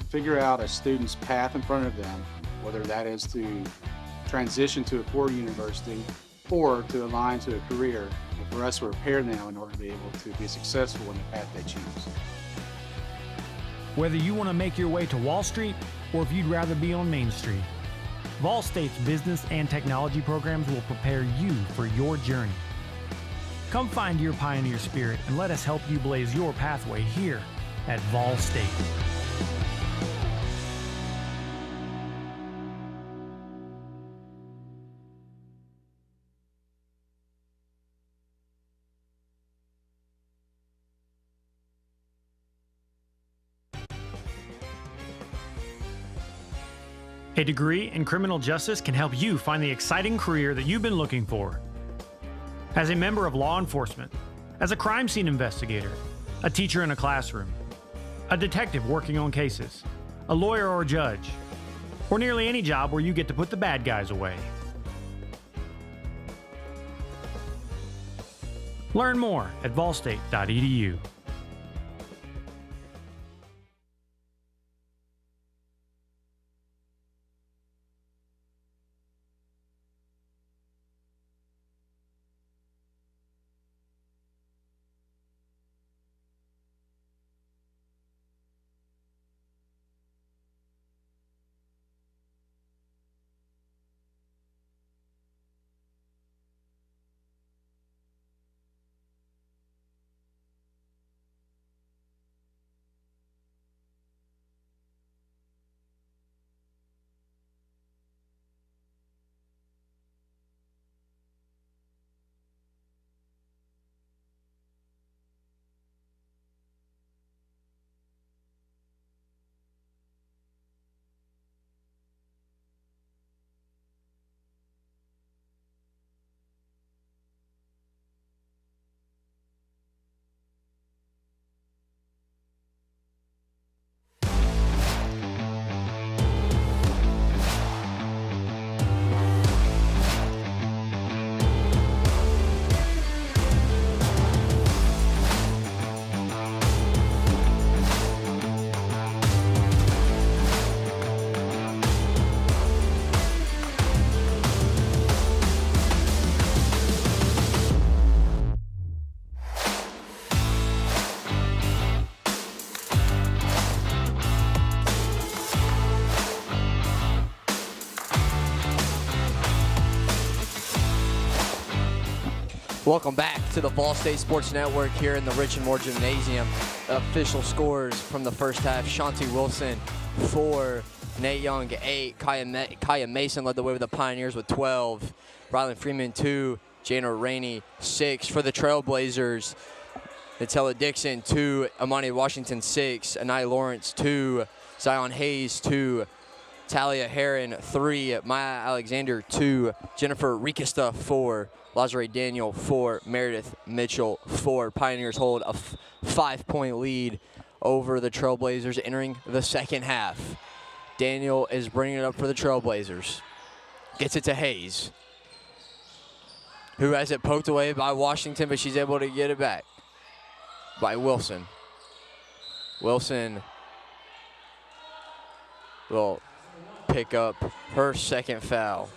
figure out a student's path in front of them, whether that is to transition to a core university or to align to a career. And for us, we're prepared now in order to be able to be successful in the path they choose. Whether you want to make your way to Wall Street or if you'd rather be on Main Street, VolState's business and technology programs will prepare you for your journey. Come find your pioneer spirit and let us help you blaze your pathway here at VolState. A degree in criminal justice can help you find the exciting career that you've been looking for. As a member of law enforcement, as a crime scene investigator, a teacher in a classroom, a detective working on cases, a lawyer or a judge, or nearly any job where you get to put the bad guys away. Learn more at volstate.edu. Welcome back to the VolState Sports Network here in the Richard Moore Gymnasium. Official scores from the first half. Shanti Wilson, 4. Nate Young, 8. Kaya Mason led the way with the Pioneers with 12. Rylan Freeman, 2. Jana Rainey, 6. For the Trailblazers, Nutella Dixon, 2. Amani Washington, 6. Anai Lawrence, 2. Zion Hayes, 2. Talia Heron, 3. Maya Alexander, 2. Jennifer Rikista, 4. Lazare Daniel, 4. Meredith Mitchell, 4. Pioneers hold a 5-point lead over the Trailblazers entering the second half. Daniel is bringing it up for the Trailblazers. Gets it to Hayes, who has it poked away by Washington, but she's able to get it back by Wilson. Wilson will pick up her second foul.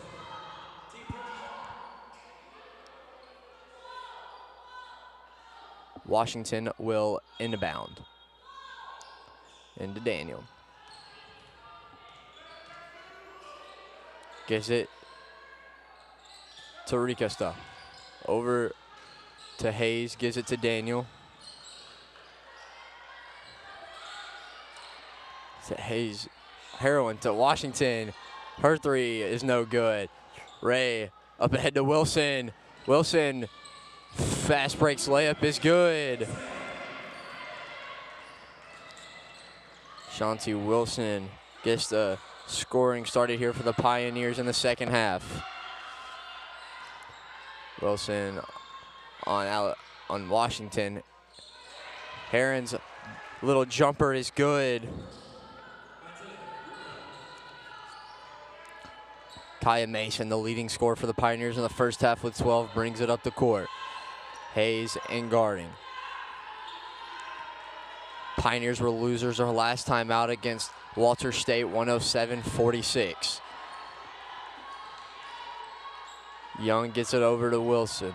Washington will inbound into Daniel. Gives it to Rikasta. Over to Hayes, gives it to Daniel. Hayes, heroin to Washington. Her 3 is no good. Ray up ahead to Wilson. Wilson, fast breaks layup is good. Shanti Wilson gets the scoring started here for the Pioneers in the second half. Wilson on Washington. Heron's little jumper is good. Kaya Mason, the leading scorer for the Pioneers in the first half with 12, brings it up the court. Hayes in guarding. Pioneers were losers our last time out against Walter State, 107-46. Young gets it over to Wilson.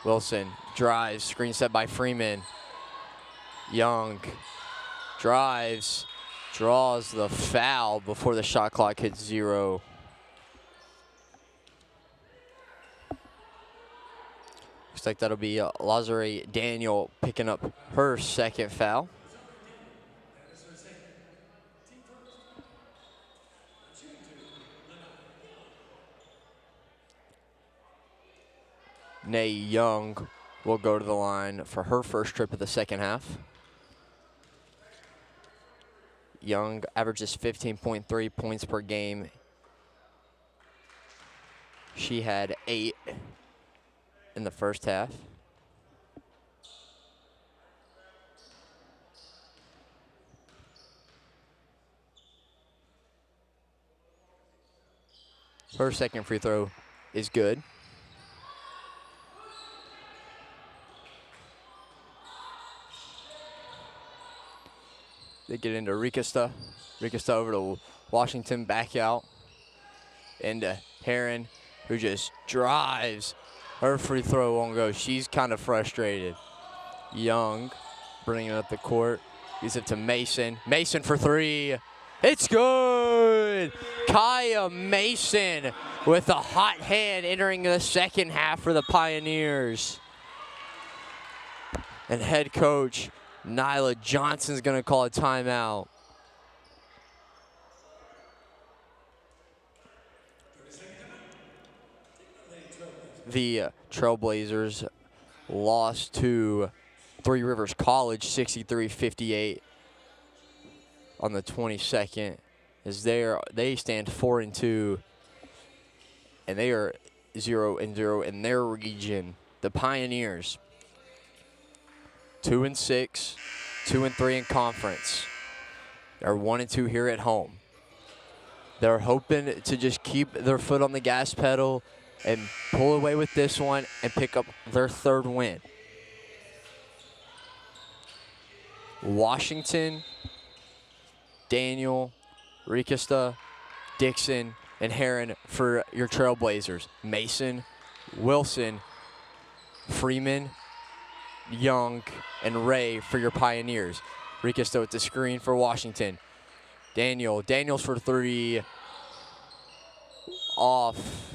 Wilson drives, screen set by Freeman. Young drives, draws the foul before the shot clock hits 0. Looks like that'll be Lazare Daniel picking up her second foul. Nay Young will go to the line for her first trip of the second half. Young averages 15.3 points per game. She had 8 in the first half. Her second free throw is good. They get into Rikasta. Rikasta over to Washington, back out. Into Heron, who just drives. Her free throw won't go. She's kind of frustrated. Young bringing it up the court. Gives it to Mason. Mason for 3. It's good! Kaya Mason with a hot hand entering the second half for the Pioneers. And head coach Nyla Johnson's going to call a timeout. The Trailblazers lost to Three Rivers College 63-58 on the 22nd. As they stand 4-2, and they are 0-0 in their region. The Pioneers 2-6, 2-3 in conference. They're 1-2 here at home. They're hoping to just keep their foot on the gas pedal and pull away with this one and pick up their third win. Washington, Daniel, Rikasta, Dixon, and Heron for your Trailblazers. Mason, Wilson, Freeman, Young, and Ray for your Pioneers. Rikasta with the screen for Washington. Daniels for 3. Off.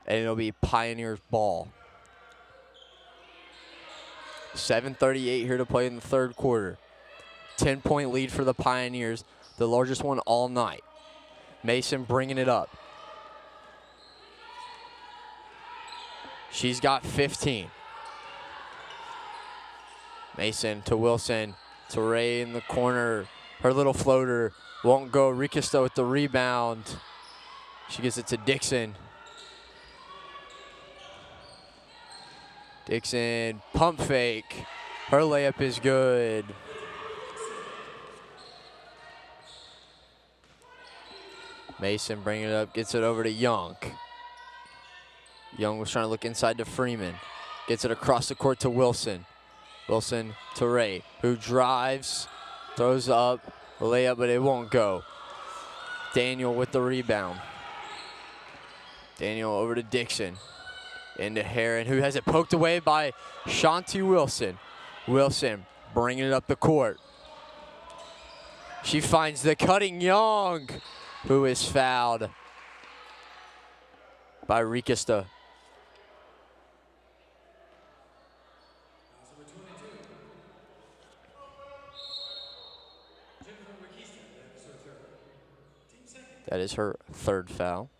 and it'll be Pioneers ball. 7:38 here to play in the third quarter. 10-point lead for the Pioneers, the largest one all night. Mason bringing it up. She's got 15. Mason to Wilson, to Ray in the corner. Her little floater won't go. Ricosta with the rebound. She gets it to Dixon. Dixon, pump fake. Her layup is good. Mason bringing it up, gets it over to Young. Young was trying to look inside to Freeman. Gets it across the court to Wilson. Wilson to Ray, who drives, throws up, layup, but it won't go. Daniel with the rebound. Daniel over to Dixon. Into Heron, who has it poked away by Shanti Wilson. Wilson bringing it up the court. She finds the cutting Young, who is fouled by Ricosta. That is her third foul.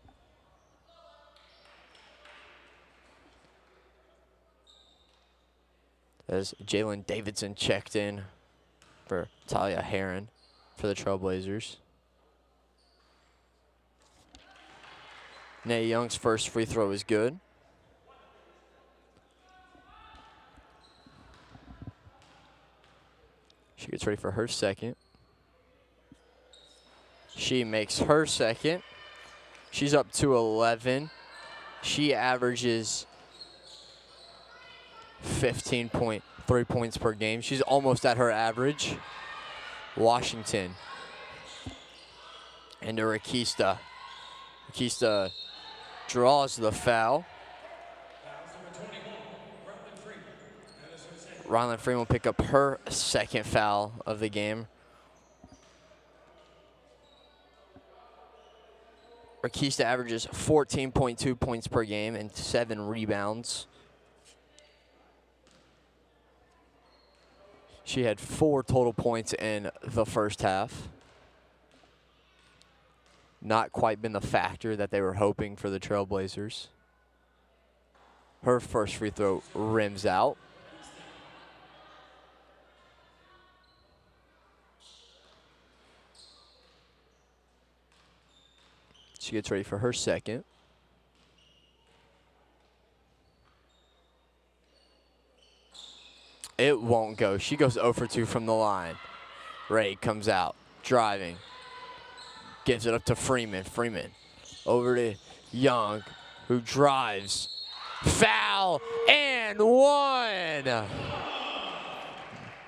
As Jalen Davidson checked in for Talia Heron for the Trailblazers. Nay Young's first free throw is good. She gets ready for her second. She makes her second. She's up to 11. She averages 15.3 points per game. She's almost at her average. Washington. Into Ricosta. Ricosta draws the foul. Ryland Freeman will pick up her second foul of the game. Ricosta averages 14.2 points per game and 7 rebounds. She had 4 total points in the first half. Not quite been the factor that they were hoping for the Trailblazers. Her first free throw rims out. She gets ready for her second. It won't go. She goes 0 for 2 from the line. Ray comes out, driving. Gives it up to Freeman. Freeman over to Young, who drives. Foul and one.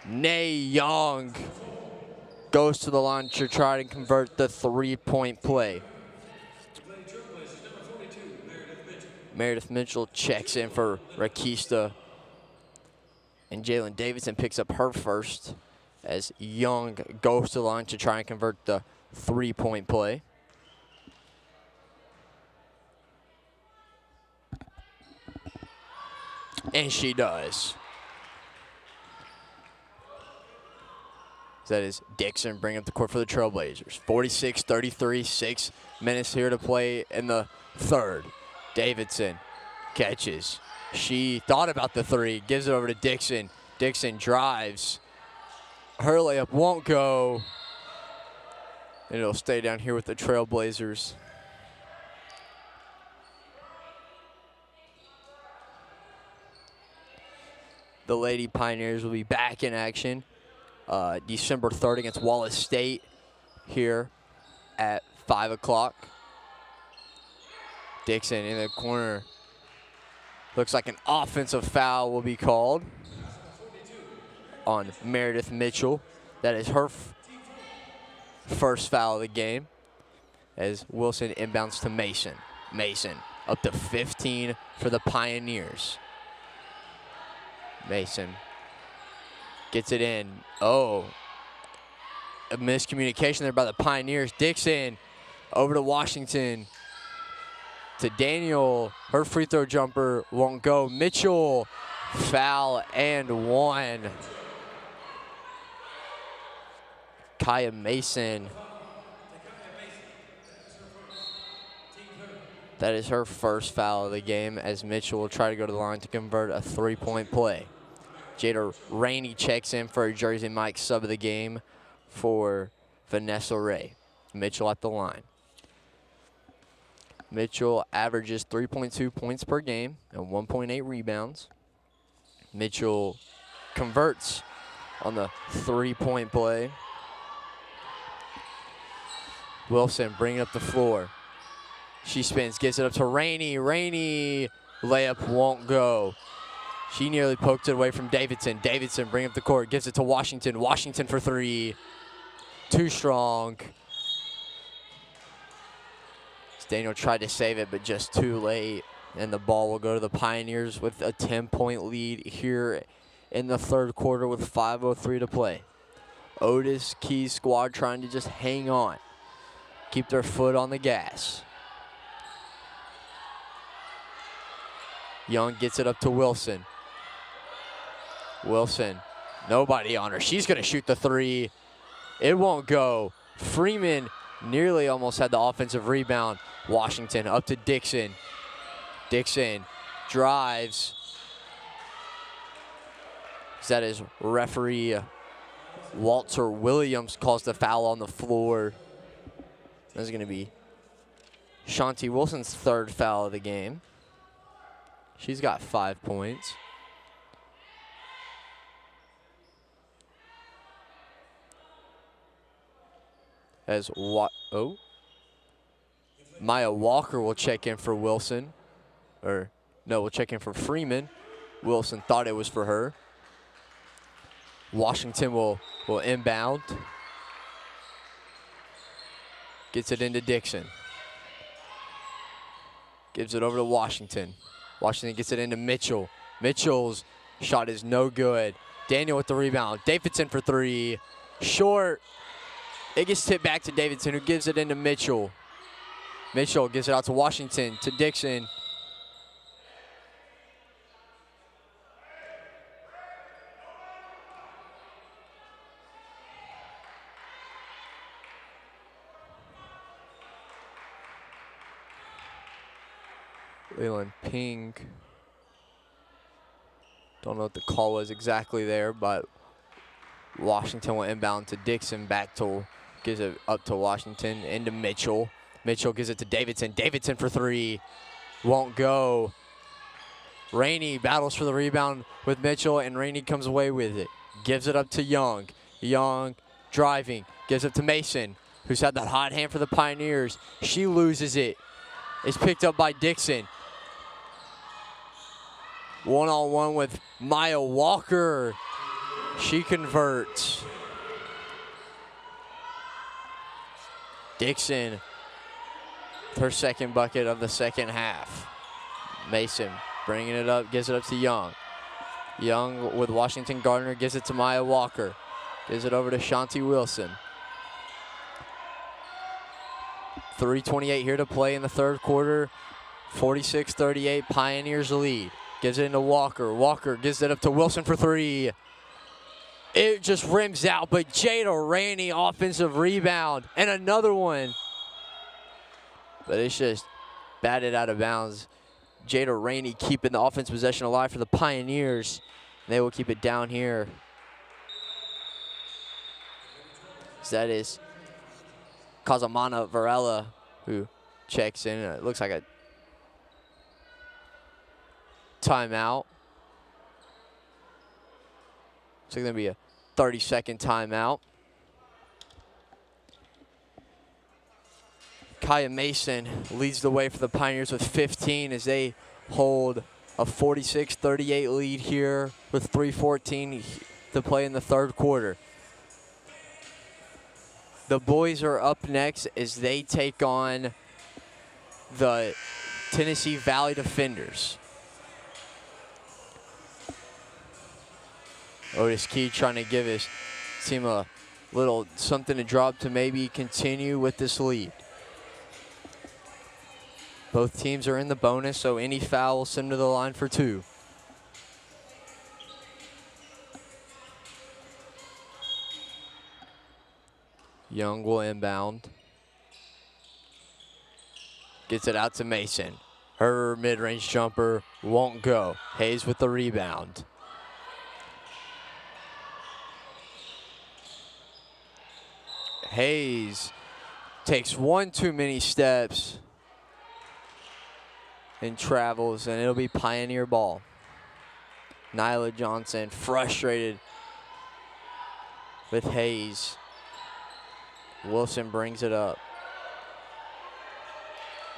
Nay Young goes to the line to try to convert the 3-point play. Meredith Mitchell checks in for Ricosta. And Jalen Davidson picks up her first as Young goes to the line to try and convert the 3-point play. And she does. That is Dixon bringing up the court for the Trailblazers. 46-33, 6 minutes here to play in the third. Davidson catches. She thought about the three, gives it over to Dixon. Dixon drives. Her layup won't go. And it'll stay down here with the Trailblazers. The Lady Pioneers will be back in action December 3rd against Wallace State here at 5 o'clock. Dixon in the corner. Looks like an offensive foul will be called on Meredith Mitchell. That is her first foul of the game as Wilson inbounds to Mason. Mason up to 15 for the Pioneers. Mason gets it in. Oh, a miscommunication there by the Pioneers. Dixon over to Washington. to Daniel. Her free throw jumper won't go. Mitchell, foul and one. Kaya Mason. That is her first foul of the game as Mitchell will try to go to the line to convert a three-point play. Jada Rainey checks in for Jersey Mike sub of the game for Vanessa Ray. Mitchell at the line. Mitchell averages 3.2 points per game and 1.8 rebounds. Mitchell converts on the three-point play. Wilson bringing up the floor. She spins, gives it up to Rainey. Rainey, layup won't go. She nearly poked it away from Davidson. Davidson bring up the court, gives it to Washington. Washington for three. Too strong. Daniel tried to save it, but just too late. And the ball will go to the Pioneers with a 10-point lead here in the third quarter with 5:03 to play. Otis Key's squad trying to just hang on. Keep their foot on the gas. Young gets it up to Wilson. Wilson, nobody on her. She's going to shoot the three. It won't go. Freeman nearly almost had the offensive rebound. Washington up to Dixon. Dixon drives. That is referee Walter Williams calls the foul on the floor. That's going to be Shanti Wilson's third foul of the game. She's got 5 points. Maya Walker will check in for Wilson. We'll check in for Freeman. Wilson thought it was for her. Washington will inbound. Gets it into Dixon. Gives it over to Washington. Washington gets it into Mitchell. Mitchell's shot is no good. Daniel with the rebound. Davidson for three. Short. It gets tipped back to Davidson, who gives it into Mitchell. Mitchell gives it out to Washington, to Dixon. Leland Pink. Don't know what the call was exactly there, but Washington will inbound to Dixon. Back to, gives it up to Washington, into Mitchell. Mitchell gives it to Davidson. Davidson for three. Won't go. Rainey battles for the rebound with Mitchell, and Rainey comes away with it. Gives it up to Young. Young driving. Gives it to Mason, who's had that hot hand for the Pioneers. She loses it. It's picked up by Dixon. One-on-one with Maya Walker. She converts. Dixon, her second bucket of the second half. Mason bringing it up, gives it up to Young. Young with Washington Gardner, gives it to Maya Walker. Gives it over to Shanti Wilson. 3:28 here to play in the third quarter. 46-38, Pioneers lead. Gives it into Walker. Walker gives it up to Wilson for three. It just rims out, but Jada Rainey offensive rebound and another one. But it's just batted out of bounds. Jada Rainey keeping the offense possession alive for the Pioneers. They will keep it down here. So that is Casamana Varela who checks in. It looks like a timeout. It's going to be a 30-second timeout. Kaya Mason leads the way for the Pioneers with 15 as they hold a 46-38 lead here with 3:14 to play in the third quarter. The boys are up next as they take on the Tennessee Valley Defenders. Otis Key trying to give his team a little something to drop to maybe continue with this lead. Both teams are in the bonus, so any foul will send to the line for 2. Young will inbound. Gets it out to Mason. Her mid-range jumper won't go. Hayes with the rebound. Hayes takes one too many steps and travels, and it'll be Pioneer ball. Nyla Johnson frustrated with Hayes. Wilson brings it up.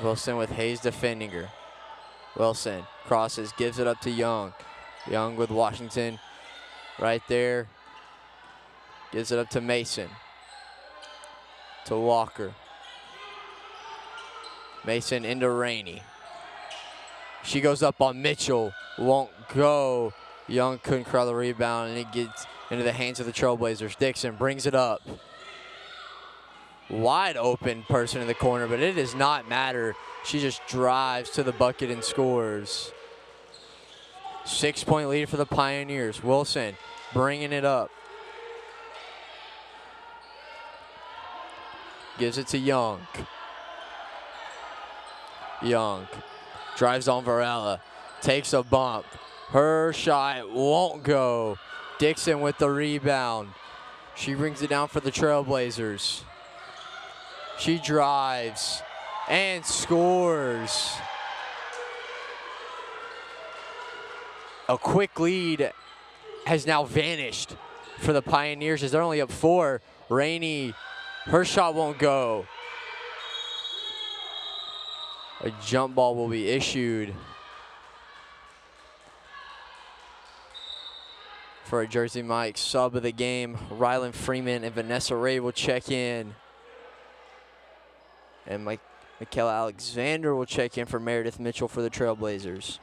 Wilson with Hayes defending her. Wilson crosses, gives it up to Young. Young with Washington right there. Gives it up to Mason. To Walker. Mason into Rainey. She goes up on Mitchell. Won't go. Young couldn't corral the rebound, and it gets into the hands of the Trailblazers. Dixon brings it up. Wide open person in the corner, but it does not matter. She just drives to the bucket and scores. 6-point lead for the Pioneers. Wilson bringing it up. Gives it to Young. Young drives on Varela. Takes a bump. Her shot won't go. Dixon with the rebound. She brings it down for the Trailblazers. She drives and scores. A quick lead has now vanished for the Pioneers as they're only up 4. Rainey, her shot won't go. A jump ball will be issued for a Jersey Mike sub of the game. Rylan Freeman and Vanessa Ray will check in. And Michaela Alexander will check in for Meredith Mitchell for the Trailblazers.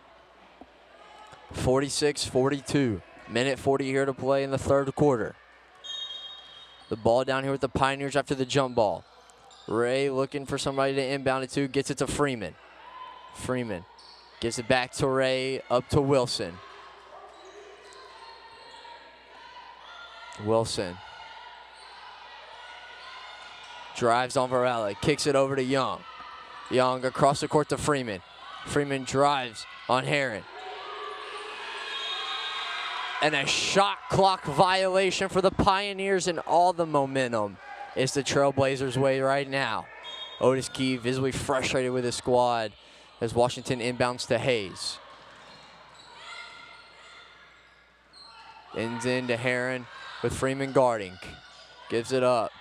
46-42. Minute 40 here to play in the third quarter. The ball down here with the Pioneers after the jump ball. Ray looking for somebody to inbound it to. Gets it to Freeman. Freeman gives it back to Ray. Up to Wilson. Wilson drives on Varela, kicks it over to Young. Young across the court to Freeman. Freeman drives on Heron. And a shot clock violation for the Pioneers, and all the momentum is the Trailblazers' way right now. Otis Key visibly frustrated with his squad as Washington inbounds to Hayes. Ends into Heron with Freeman guarding. Gives it up.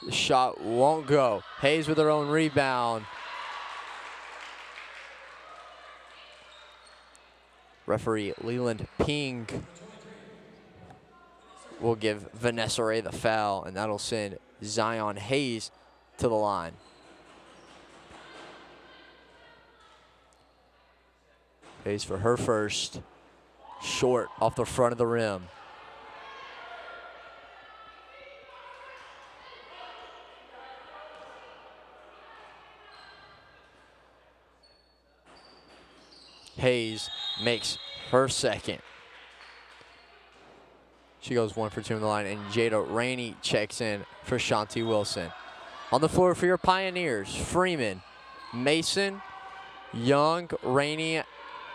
The shot won't go. Hayes with her own rebound. Referee Leland Ping will give Vanessa Ray the foul, and that'll send Zion Hayes to the line. Hayes for her first. Short off the front of the rim. Hayes makes her second. She goes 1 for 2 in the line, and Jada Rainey checks in for Shanti Wilson. On the floor for your Pioneers, Freeman, Mason, Young, Rainey,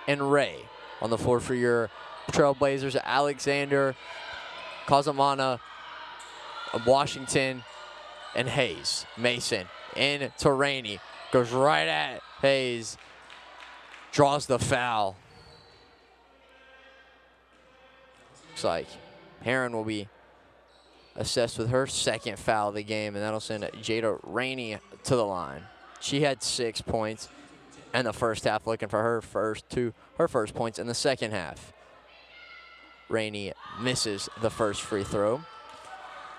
and Ray. On the floor for your Trailblazers, Alexander, Kazamana, Washington, and Hayes. Mason in to Rainey, goes right at Hayes. Draws the foul. Looks like Heron will be assessed with her second foul of the game, and that'll send Jada Rainey to the line. She had 6 points in the first half, looking for her first points in the second half. Rainey misses the first free throw.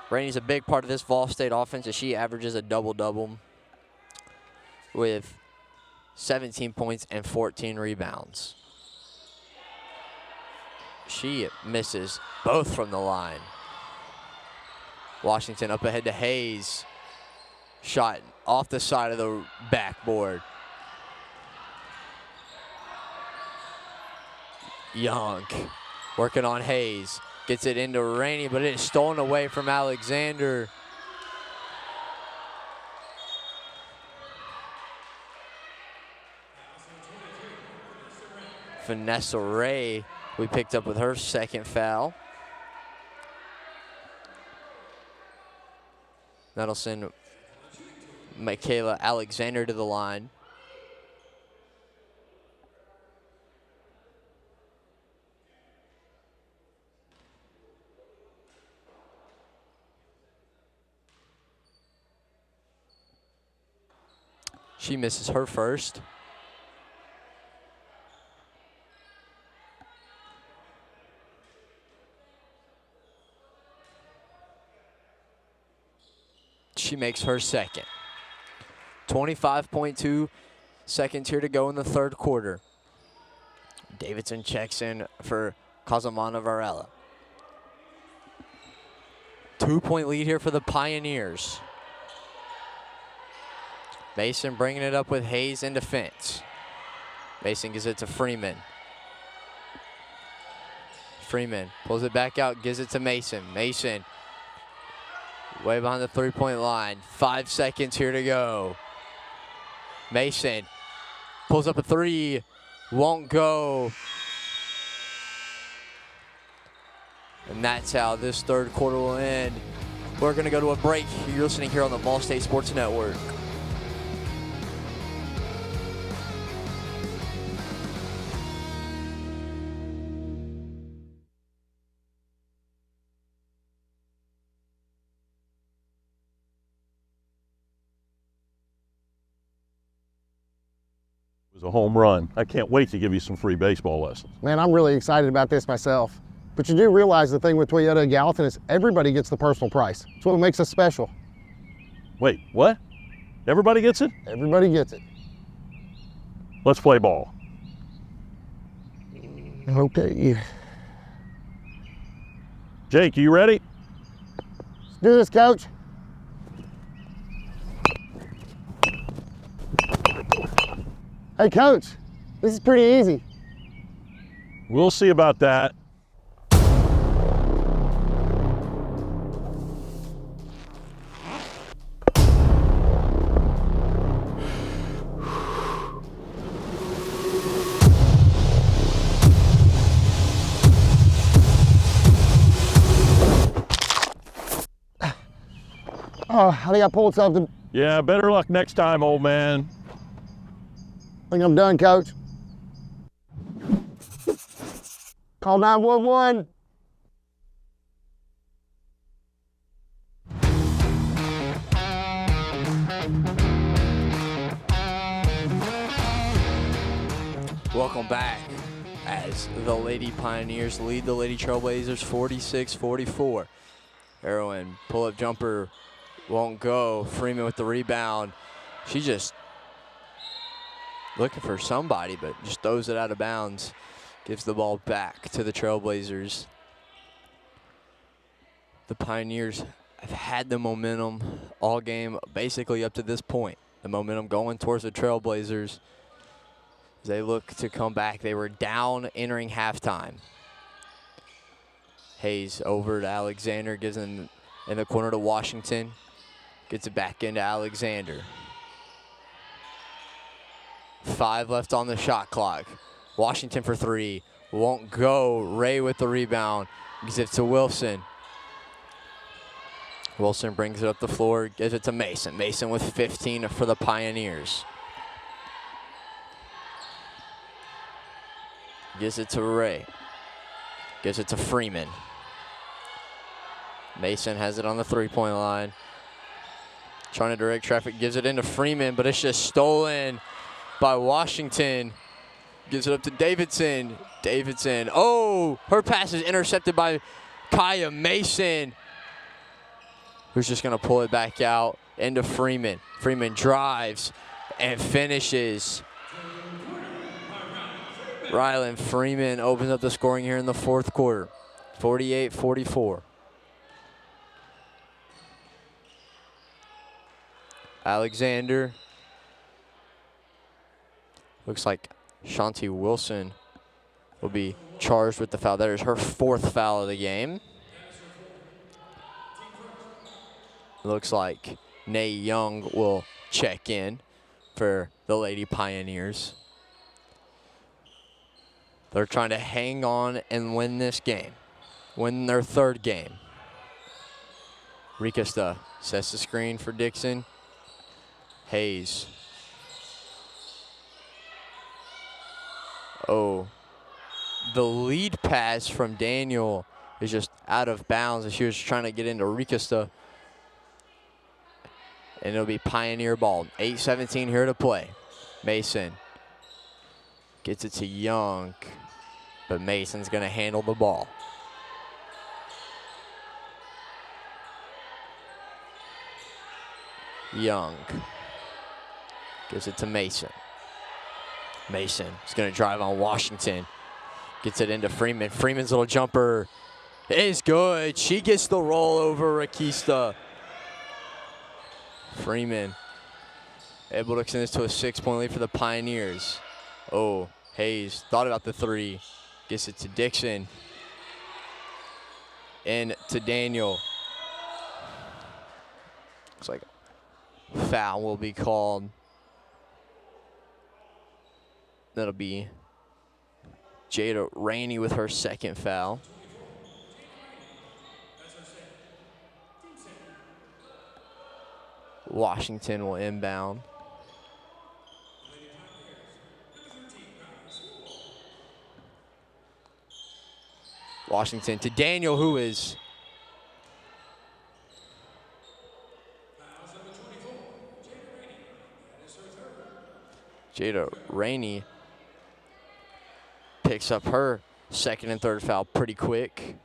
Rainey's a big part of this VolState offense as she averages a double-double with 17 points and 14 rebounds. She misses both from the line. Washington up ahead to Hayes. Shot off the side of the backboard. Young working on Hayes. Gets it into Rainey, but it is stolen away from Alexander. Vanessa Ray, we picked up with her second foul. That'll send Michaela Alexander to the line. She misses her first. She makes her second. 25.2 seconds here to go in the third quarter. Davidson checks in for Casamana Varela. 2-point lead here for the Pioneers. Mason bringing it up with Hayes in defense. Mason gives it to Freeman. Freeman pulls it back out, gives it to Mason. Mason way behind the three-point line. 5 seconds here to go. Mason pulls up a three, won't go. And that's how this third quarter will end. We're gonna go to a break. You're listening here on the VolState Sports Network. It was a home run. I can't wait to give you some free baseball lessons. Man, I'm really excited about this myself. But you do realize the thing with Toyota of Gallatin is everybody gets the personal price. It's what makes us special. Wait, what? Everybody gets it? Everybody gets it. Let's play ball. Okay. Jake, you ready? Let's do this, Coach. Hey, Coach, this is pretty easy. We'll see about that. Oh, I think I pulled something. Yeah, better luck next time, old man. I think I'm done, Coach. Call 911. Welcome back as the Lady Pioneers lead the Lady Trailblazers 46-44. Heroin pull-up jumper won't go. Freeman with the rebound. She just looking for somebody, but just throws it out of bounds. Gives the ball back to the Trailblazers. The Pioneers have had the momentum all game, basically up to this point. The momentum going towards the Trailblazers. As they look to come back, they were down entering halftime. Hayes over to Alexander, gives him in the corner to Washington. Gets it back into Alexander. 5 left on the shot clock. Washington for 3. Won't go. Ray with the rebound. Gives it to Wilson. Wilson brings it up the floor. Gives it to Mason. Mason with 15 for the Pioneers. Gives it to Ray. Gives it to Freeman. Mason has it on the three-point line. Trying to direct traffic. Gives it into Freeman, but it's just stolen by Washington. Gives it up to Davidson. Davidson. Oh, her pass is intercepted by Kaya Mason, who's just going to pull it back out into Freeman. Freeman drives and finishes. Rylan Freeman opens up the scoring here in the fourth quarter. 48-44. Alexander. Looks like Shanti Wilson will be charged with the foul. That is her 4th foul of the game. Looks like Nay Young will check in for the Lady Pioneers. They're trying to hang on and win this game, win their 3rd game. Rikista sets the screen for Dixon. Hayes. Oh, the lead pass from Daniel is just out of bounds as she was trying to get into Rikista. And it'll be Pioneer ball. 8:17 here to play. Mason gets it to Young, but Mason's going to handle the ball. Young gives it to Mason. Mason is going to drive on Washington. Gets it into Freeman. Freeman's little jumper is good. She gets the roll over Rikista. Freeman able to extend this to a 6-point lead for the Pioneers. Oh, Hayes thought about the 3. Gets it to Dixon. And to Daniel. Looks like foul will be called. That'll be Jada Rainey with her 2nd foul. Washington will inbound. Washington to Daniel, who is Jada Rainey picks up her 2nd and 3rd foul pretty quick.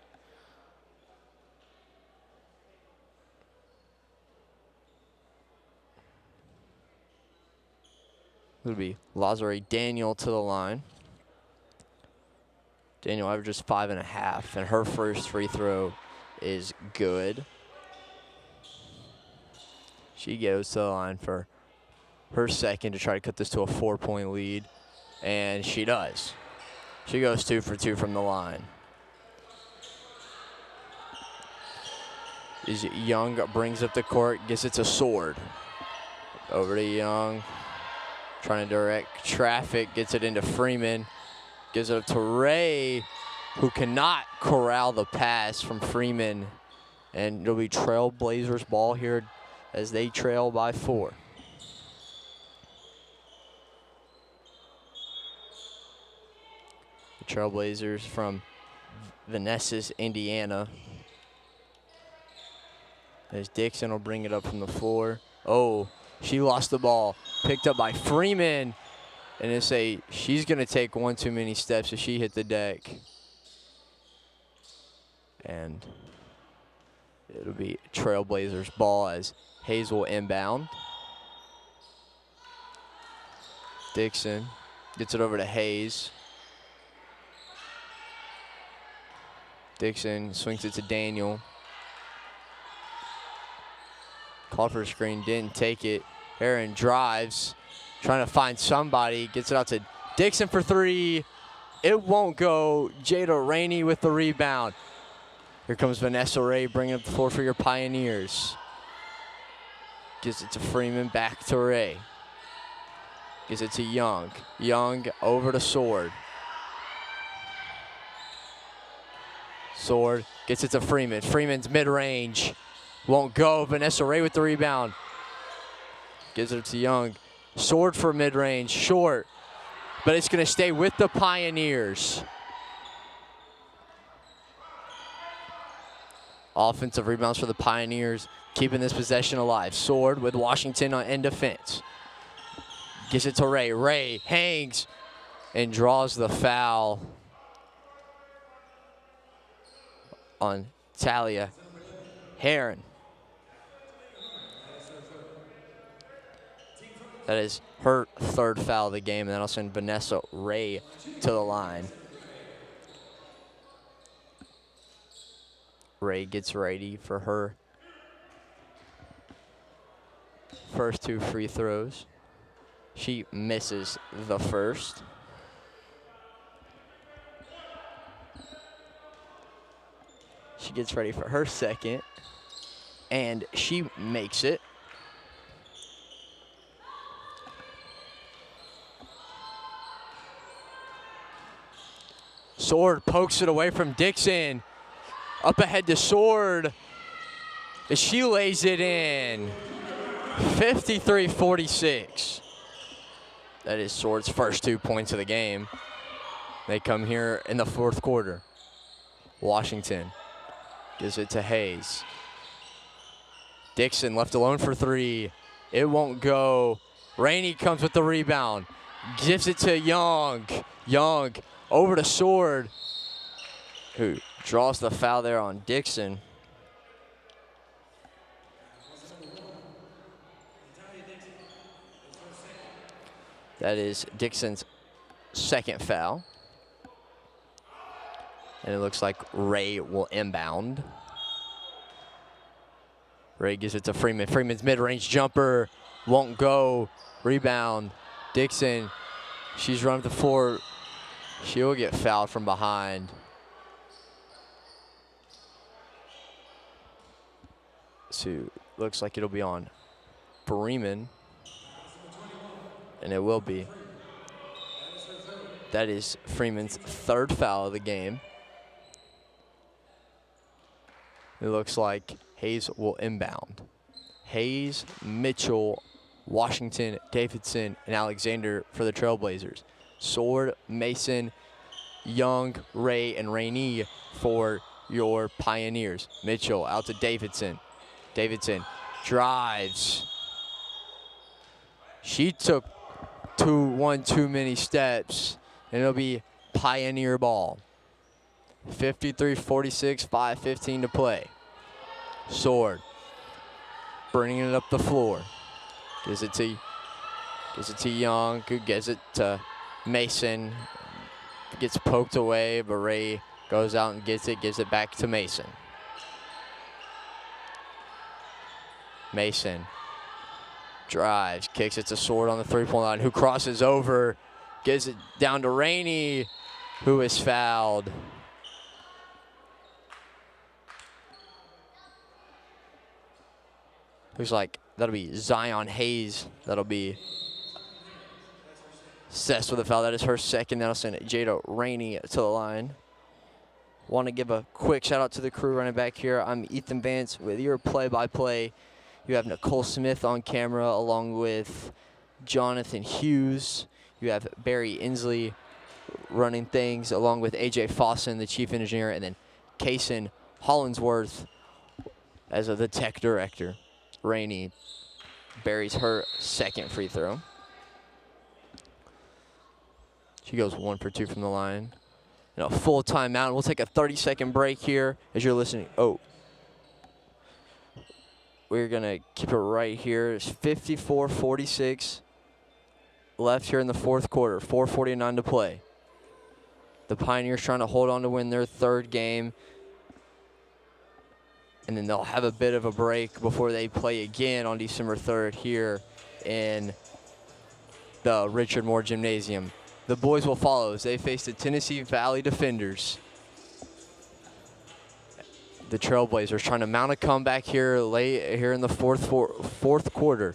It'll be Lazare Daniel to the line. Daniel averages 5.5, and her first free throw is good. She goes to the line for her 2nd to try to cut this to a 4-point lead, and she does. She goes 2 for 2 from the line. Is Young brings up the court, gets it to Sword. Over to Young. Trying to direct traffic, gets it into Freeman. Gives it up to Ray, who cannot corral the pass from Freeman. And it'll be Trailblazers ball here as they trail by 4. The Trailblazers from Vincennes, Indiana. As Dixon will bring it up from the floor. Oh, she lost the ball. Picked up by Freeman. And she's going to take one too many steps as she hit the deck. And it'll be Trailblazers ball as Hayes will inbound. Dixon gets it over to Hayes. Dixon swings it to Daniel. Called for a screen, didn't take it. Aaron drives, trying to find somebody, gets it out to Dixon for 3. It won't go. Jada Rainey with the rebound. Here comes Vanessa Ray bringing up the floor for your Pioneers. Gives it to Freeman, back to Ray. Gives it to Young. Young over to Sword. Sword gets it to Freeman. Freeman's mid-range. Won't go. Vanessa Ray with the rebound. Gives it to Young. Sword for mid-range. Short. But it's going to stay with the Pioneers. Offensive rebounds for the Pioneers, keeping this possession alive. Sword with Washington in defense. Gives it to Ray. Ray hangs and draws the foul on Talia Heron. That is her 3rd foul of the game, and that'll send Vanessa Ray to the line. Ray gets ready for her first 2 free throws. She misses the first. She gets ready for her second, and she makes it. Sword pokes it away from Dixon. Up ahead to Sword. And she lays it in. 53-46. That is Sword's first 2 points of the game. They come here in the fourth quarter. Washington gives it to Hayes. Dixon left alone for three. It won't go. Rainey comes with the rebound. Gives it to Young. Young over to Sword, who draws the foul there on Dixon. That is Dixon's second foul. And it looks like Ray will inbound. Ray gives it to Freeman. Freeman's mid-range jumper won't go. Rebound. Dixon, she's running the floor. She'll get fouled from behind. So looks like it'll be on Freeman. And it will be. That is Freeman's third foul of the game. It looks like Hayes will inbound. Hayes, Mitchell, Washington, Davidson, and Alexander for the Trailblazers. Sword, Mason, Young, Ray, and Rainey for your Pioneers. Mitchell out to Davidson. Davidson drives. She took one too many steps, and it'll be Pioneer ball. 53-46, 5:15 to play. Sword bringing it up the floor. Gives it to Young, who gives it to Mason. Gets poked away, but Ray goes out and gets it, gives it back to Mason. Mason drives, kicks it to Sword on the three-point line, who crosses over, gives it down to Rainey, who is fouled. Looks like that'll be Zion Hayes. That'll be assessed with a foul. That is her second. That'll send Jada Rainey to the line. Want to give a quick shout out to the crew running back here. I'm Ethan Vance with your play-by-play. You have Nicole Smith on camera along with Jonathan Hughes. You have Barry Inslee running things along with AJ Fossen, the chief engineer, and then Kaysen Hollinsworth as the tech director. Rainey buries her second free throw. She goes 1 for 2 from the line. And a full timeout. We'll take a 30-second break here as you're listening. Oh. We're going to keep it right here. It's 54-46 left here in the fourth quarter. 4:49 to play. The Pioneers trying to hold on to win their third game. And then they'll have a bit of a break before they play again on December 3rd here in the Richard Moore Gymnasium. The boys will follow as they face the Tennessee Valley Defenders. The Trailblazers trying to mount a comeback here late here in the fourth quarter.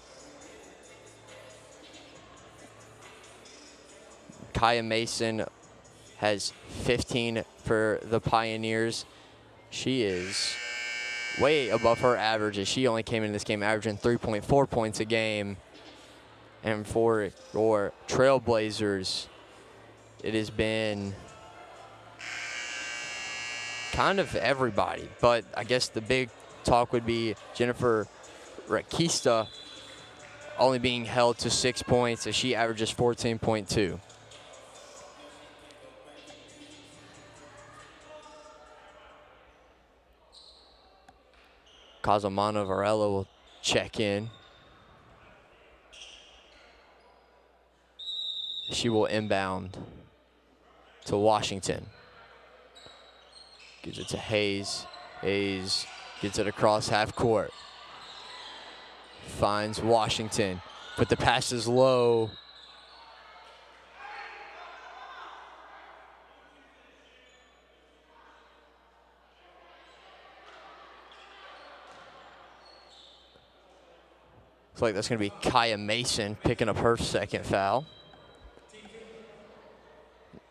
Kaya Mason has 15 for the Pioneers. She is way above her average as she only came into this game averaging 3.4 points a game. And for your Trailblazers, it has been kind of everybody, but I guess the big talk would be Jennifer Rakista only being held to 6 points as she averages 14.2. Casamano Varela will check in. She will inbound to Washington. Gives it to Hayes. Hayes gets it across half court. Finds Washington, but the pass is low. Looks like that's going to be Kaya Mason picking up her second foul.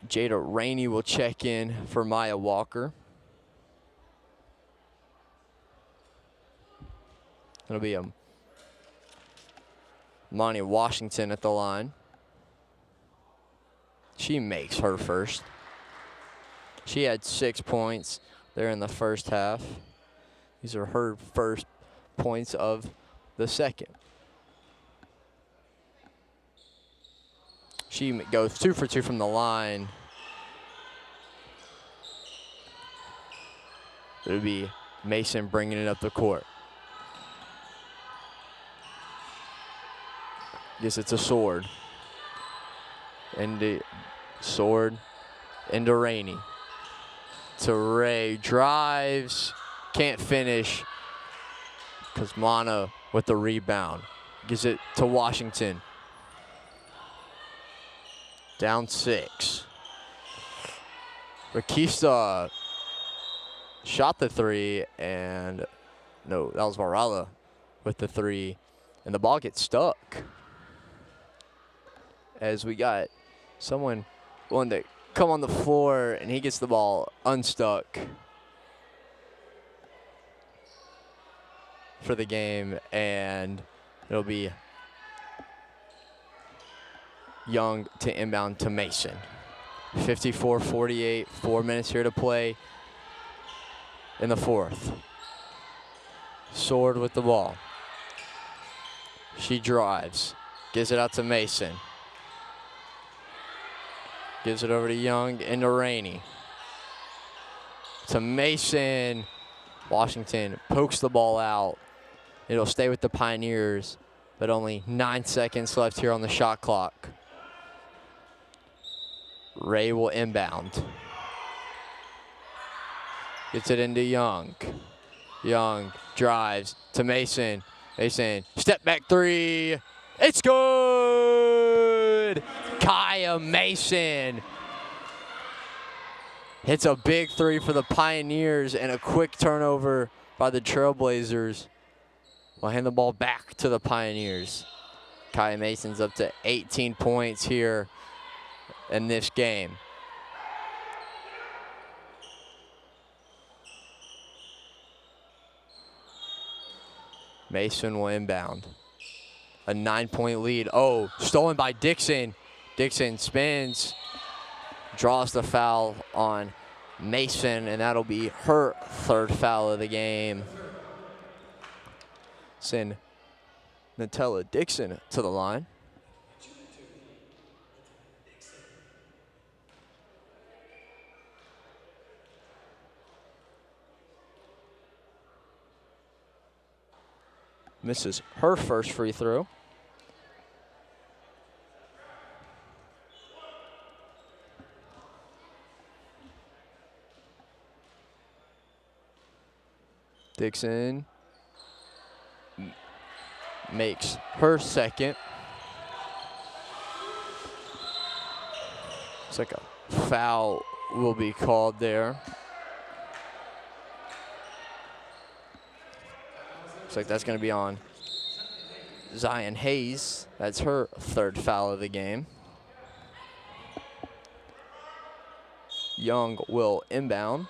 Jada Rainey will check in for Maya Walker. It'll be Monty Washington at the line. She makes her first. She had 6 points there in the first half. These are her first points of the second. She goes 2 for 2 from the line. It'll be Mason bringing it up the court. Guess it's a Sword. Into Sword into Rainey. To Ray, drives, can't finish. Kosmana with the rebound. Gives it to Washington. Down 6. Rakista shot the 3, and no, that was Varela with the 3, and the ball gets stuck. As we got someone wanting to come on the floor, and he gets the ball unstuck for the game, and it'll be Young to inbound to Mason. 54-48, 4 minutes here to play in the fourth. Sword with the ball. She drives, gives it out to Mason. Gives it over to Young, into Rainey. To Mason. Washington pokes the ball out. It'll stay with the Pioneers, but only 9 seconds left here on the shot clock. Ray will inbound. Gets it into Young. Young drives to Mason. Mason, step back 3. It's good! Kaya Mason hits a big 3 for the Pioneers, and a quick turnover by the Trailblazers will hand the ball back to the Pioneers. Kaya Mason's up to 18 points here in this game. Mason will inbound. A 9-point lead. Oh, stolen by Dixon. Dixon spins, draws the foul on Mason, and that'll be her 3rd foul of the game. Send Nutella Dixon to the line. Misses her first free throw. Dixon makes her second. Looks like a foul will be called there. Looks like that's going to be on Zion Hayes. That's her 3rd foul of the game. Young will inbound.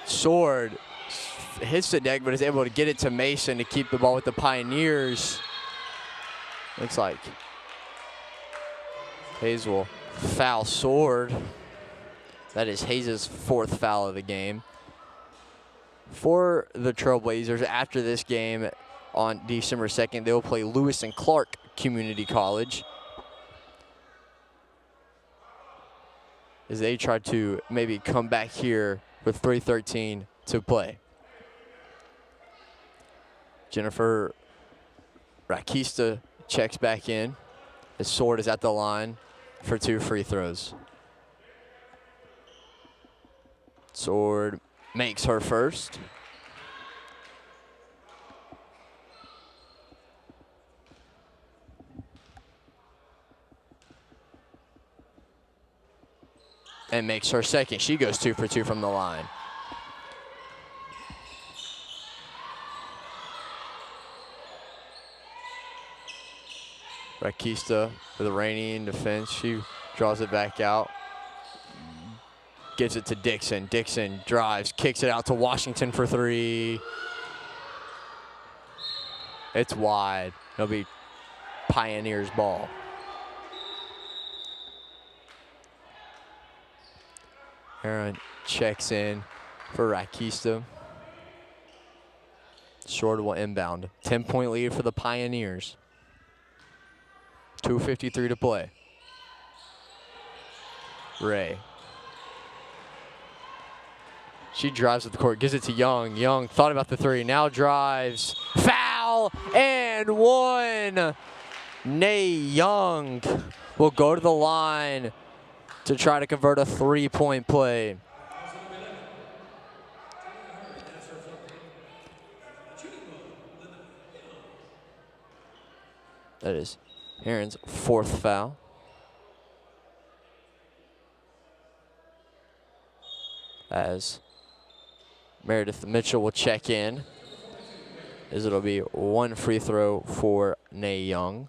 Sword hits the deck, but is able to get it to Mason to keep the ball with the Pioneers. Looks like Hayes will foul Sword. That is Hayes' 4th foul of the game. For the Trailblazers, after this game on December 2nd, they will play Lewis and Clark Community College, as they try to maybe come back here with 3:13 to play. Jennifer Rakista checks back in. The Sword is at the line for 2 free throws. Sword makes her first. And makes her second. She goes 2 for 2 from the line. Rakista with a Rainey in defense. She draws it back out. Gives it to Dixon. Dixon drives, kicks it out to Washington for three. It's wide. It'll be Pioneers ball. Aaron checks in for Rakista. Short will inbound. 10-point lead for the Pioneers. 2:53 to play. Ray. She drives at the court, gives it to Young. Young thought about the three, now drives. Foul and one. Nay Young will go to the line to try to convert a three-point play. That is Heron's fourth foul. As Meredith Mitchell will check in, as it'll be one free throw for Nay Young.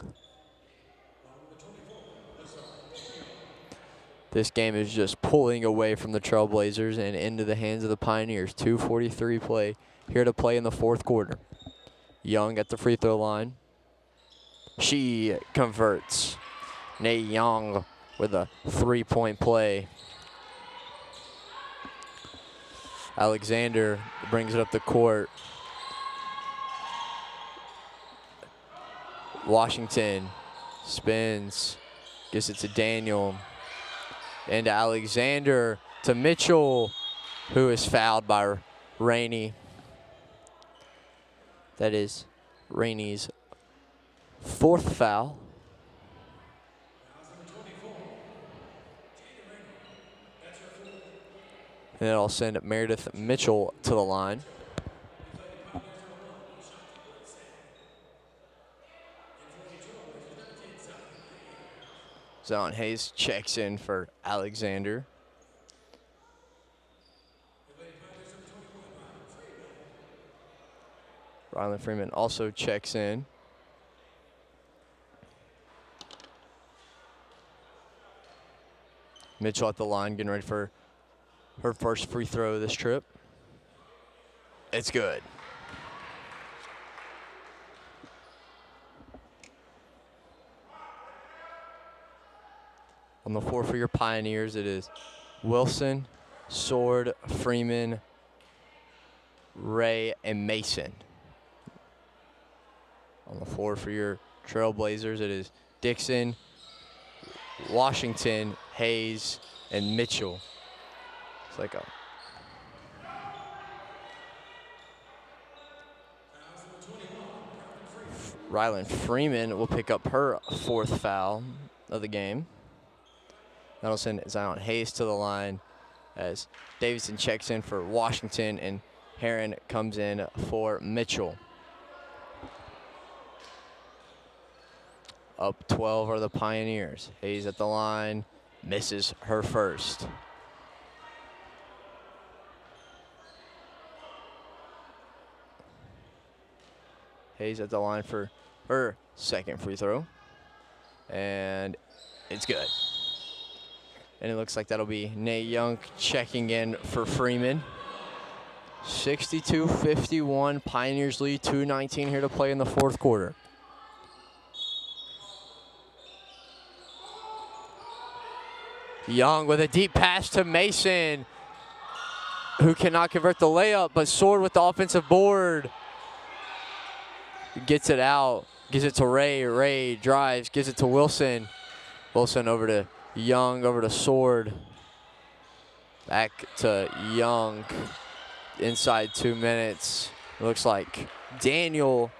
This game is just pulling away from the Trailblazers and into the hands of the Pioneers. 2:43 play here to play in the fourth quarter. Young at the free throw line. She converts. Nay Young with a three-point play. Alexander brings it up the court. Washington spins, gives it to Daniel. And Alexander to Mitchell, who is fouled by Rainey. That is Rainey's fourth foul. And it'll send Meredith Mitchell to the line. Zion Hayes checks in for Alexander. Rylan Freeman also checks in. Mitchell at the line, getting ready for her first free throw of this trip. It's good. On the floor for your Pioneers, it is Wilson, Sword, Freeman, Ray, and Mason. On the floor for your Trailblazers, it is Dixon, Washington, Hayes, and Mitchell. It's like a Rylan Freeman will pick up her fourth foul of the game. That'll send Zion Hayes to the line as Davidson checks in for Washington and Heron comes in for Mitchell. Up 12 are the Pioneers. Hayes at the line, misses her first. Hayes at the line for her second free throw. And it's good. And it looks like that'll be Nate Young checking in for Freeman. 62-51, Pioneers lead, 2:19 here to play in the fourth quarter. Young with a deep pass to Mason, who cannot convert the layup, but Sword with the offensive board. Gets it out, gives it to Ray. Ray drives, gives it to Wilson. Wilson over to Young, over to Sword. Back to Young. Inside 2 minutes. It looks like Daniel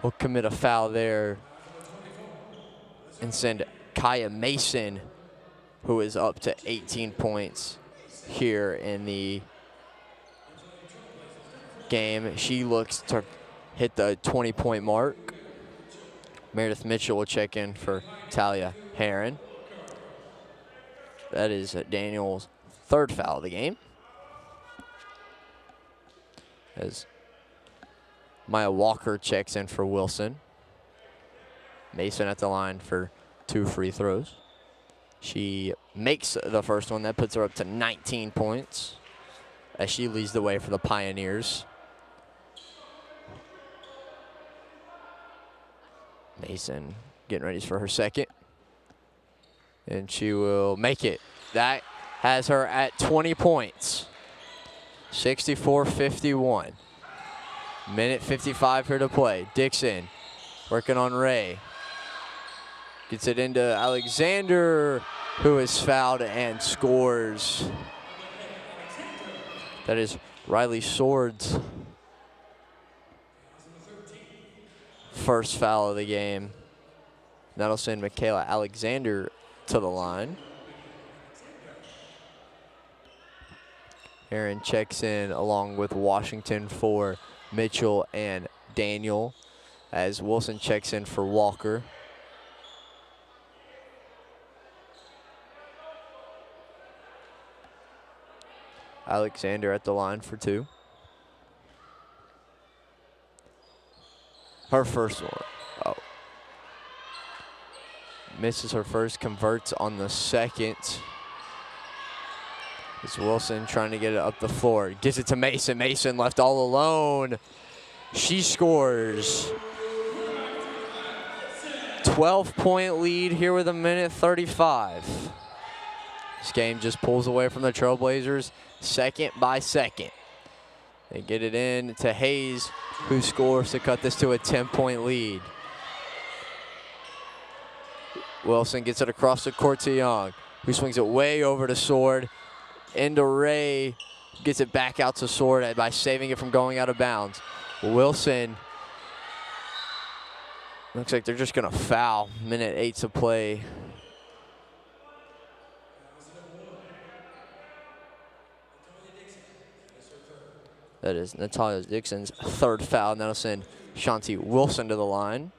will commit a foul there and send Kaya Mason, who is up to 18 points here in the game. She looks to hit the 20-point mark. Meredith Mitchell will check in for Talia Heron. That is Daniel's third foul of the game. As Maya Walker checks in for Wilson. Mason at the line for 2 free throws. She makes the first one. That puts her up to 19 points as she leads the way for the Pioneers. Mason getting ready for her second. And she will make it. That has her at 20 points. 64-51. Minute 55 here to play. Dixon working on Ray. Gets it into Alexander, who is fouled and scores. That is Riley Sword's first foul of the game. That'll send Michaela Alexander to the line. Aaron checks in along with Washington for Mitchell and Daniel, as Wilson checks in for Walker. Alexander at the line for 2. Her first one. Oh. Misses her first, converts on the second. It's Wilson trying to get it up the floor. Gives it to Mason. Mason left all alone. She scores. 12-point lead here with 1:35. This game just pulls away from the Trailblazers second by second. They get it in to Hayes, who scores to cut this to a 10-point lead. Wilson gets it across the court to Young, who swings it way over to Sword. Into Ray, gets it back out to Sword by saving it from going out of bounds. Wilson, looks like they're just gonna foul. 1:08 to play. That is Natalia Dixon's third foul, and that'll send Shanti Wilson to the line.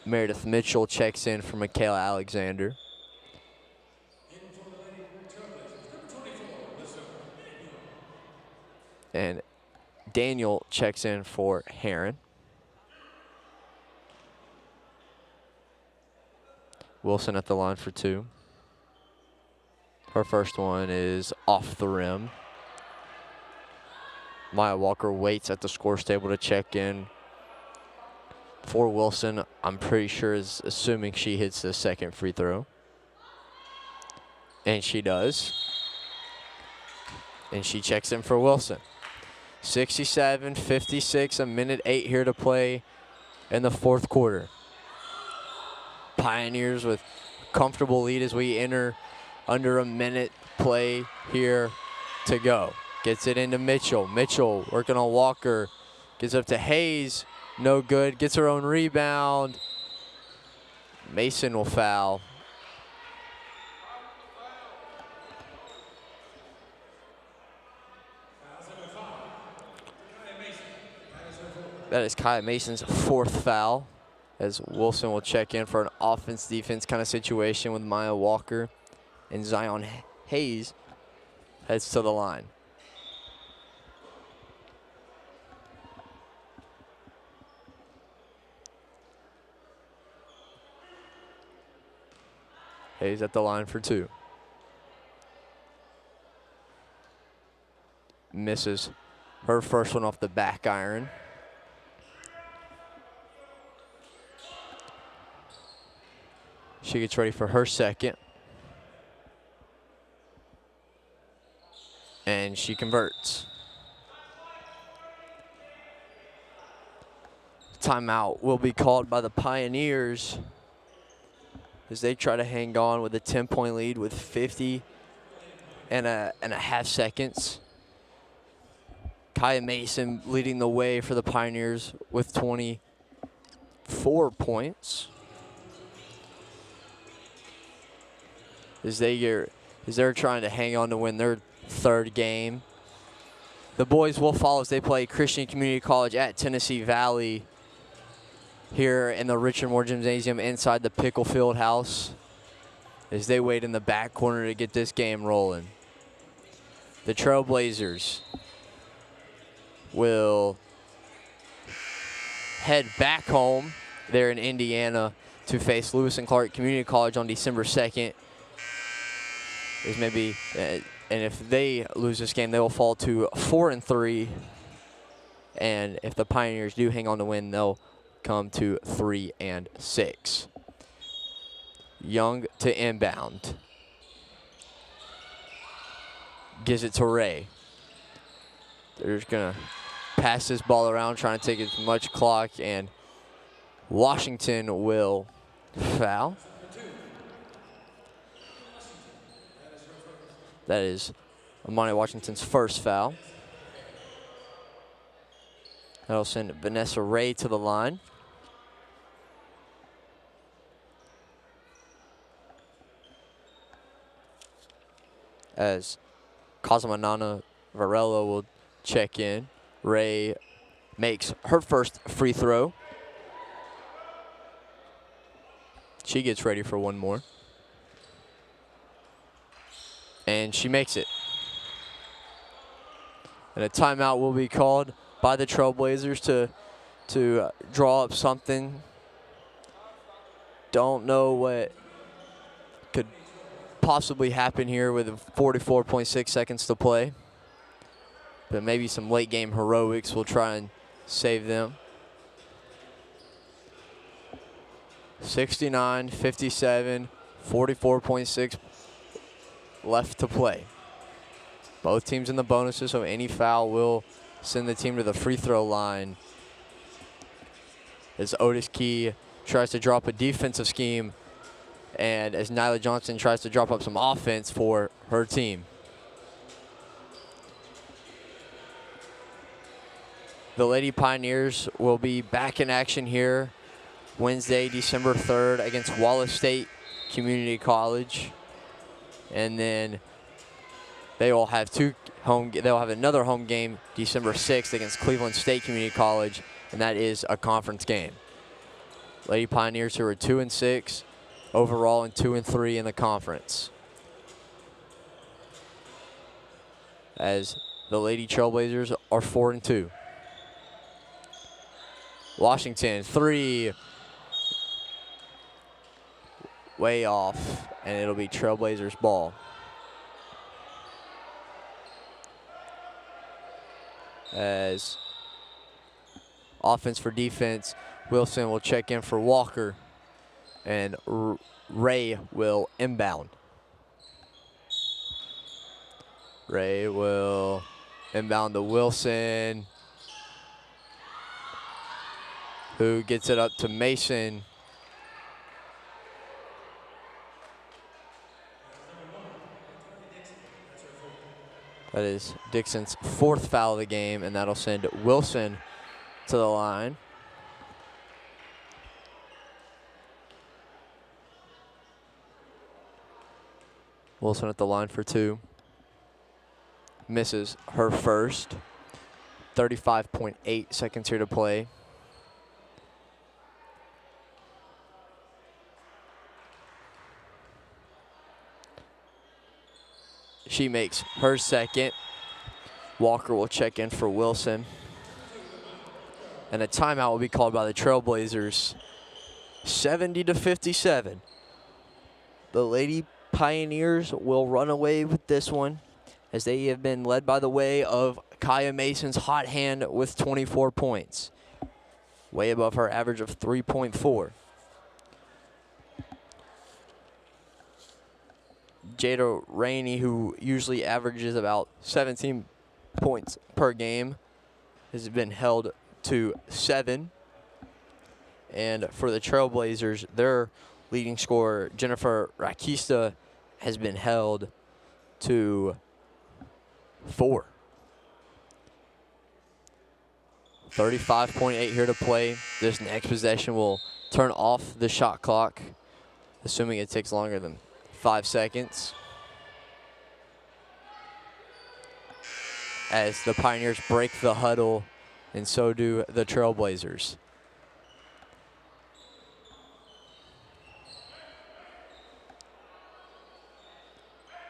Meredith Mitchell checks in for Michaela Alexander. And Daniel checks in for Heron. Wilson at the line for 2. Her first one is off the rim. Maya Walker waits at the scores table to check in for Wilson. I'm pretty sure is assuming she hits the second free throw. And she does. And she checks in for Wilson. 67-56, 1:08 here to play in the fourth quarter. Pioneers with comfortable lead as we enter under a minute play here to go. Gets it into Mitchell. Mitchell working on Walker. Gets up to Hayes. No good. Gets her own rebound. Mason will foul. That is Kaya Mason's 4th foul, as Wilson will check in for an offense-defense kind of situation with Maya Walker. And Zion Hayes heads to the line. Hayes at the line for 2. Misses her first one off the back iron. She gets ready for her second. And she converts. Timeout will be called by the Pioneers as they try to hang on with a 10-point lead with 50 and a half seconds. Kaya Mason leading the way for the Pioneers with 24 points. As they're trying to hang on to win their 3rd game. The boys will follow as they play Christian Community College at Tennessee Valley here in the Richard Moore Gymnasium inside the Pickle Field House as they wait in the back corner to get this game rolling. The Trailblazers will head back home there in Indiana to face Lewis and Clark Community College on December 2nd. Is maybe, and if they lose this game, they will fall to 4-3. And if the Pioneers do hang on to win, they'll come to 3-6. Young to inbound. Gives it to Ray. They're just going to pass this ball around, trying to take as much clock, and Washington will foul. That is Amani Washington's first foul. That'll send Vanessa Ray to the line. As Cosmanana Varela will check in. Ray makes her first free throw. She gets ready for one more. And she makes it. And a timeout will be called by the Trailblazers to draw up something. Don't know what could possibly happen here with 44.6 seconds to play. But maybe some late game heroics will try and save them. 69-57, 44.6 left to play. Both teams in the bonuses, so any foul will send the team to the free throw line. As Otis Key tries to drop a defensive scheme, and as Nyla Johnson tries to drop up some offense for her team. The Lady Pioneers will be back in action here Wednesday, December 3rd against VolState Community College. And then they will have they'll have another home game December 6th against Cleveland State Community College, and that is a conference game. Lady Pioneers, who are 2-6 overall and 2-3 in the conference. As the Lady Trailblazers are 4-2. Washington, three. Way off, and it'll be Trailblazers ball. As offense for defense, Wilson will check in for Walker, and Ray will inbound. Ray will inbound to Wilson, who gets it up to Mason. That is Dixon's fourth foul of the game, and that'll send Wilson to the line. Wilson at the line for two. Misses her first. 35.8 seconds here to play. She makes her second. Walker will check in for Wilson. And a timeout will be called by the Trailblazers. 70-57. The Lady Pioneers will run away with this one, as they have been led by the way of Kaya Mason's hot hand with 24 points. Way above her average of 3.4. Jada Rainey, who usually averages about 17 points per game, has been held to 7. And for the Trailblazers, their leading scorer, Jennifer Rakista, has been held to 4. 35.8 here to play. This next possession will turn off the shot clock, assuming it takes longer than 5 seconds. As the Pioneers break the huddle, and so do the Trailblazers.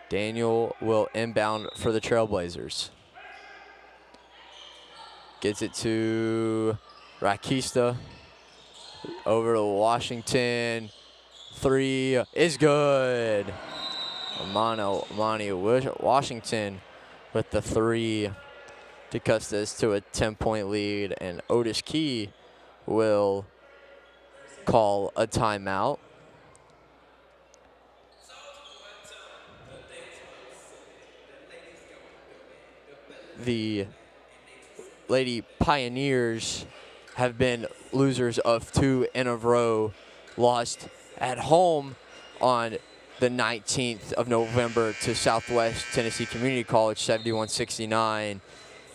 Daniel will inbound for the Trailblazers. Gets it to Rakista over to Washington. 3 is good. Amani Washington with the 3 to cut this to a 10-point lead, and Otis Key will call a timeout. The Lady Pioneers have been losers of 2 in a row, lost at home on the 19th of November to Southwest Tennessee Community College, 71-69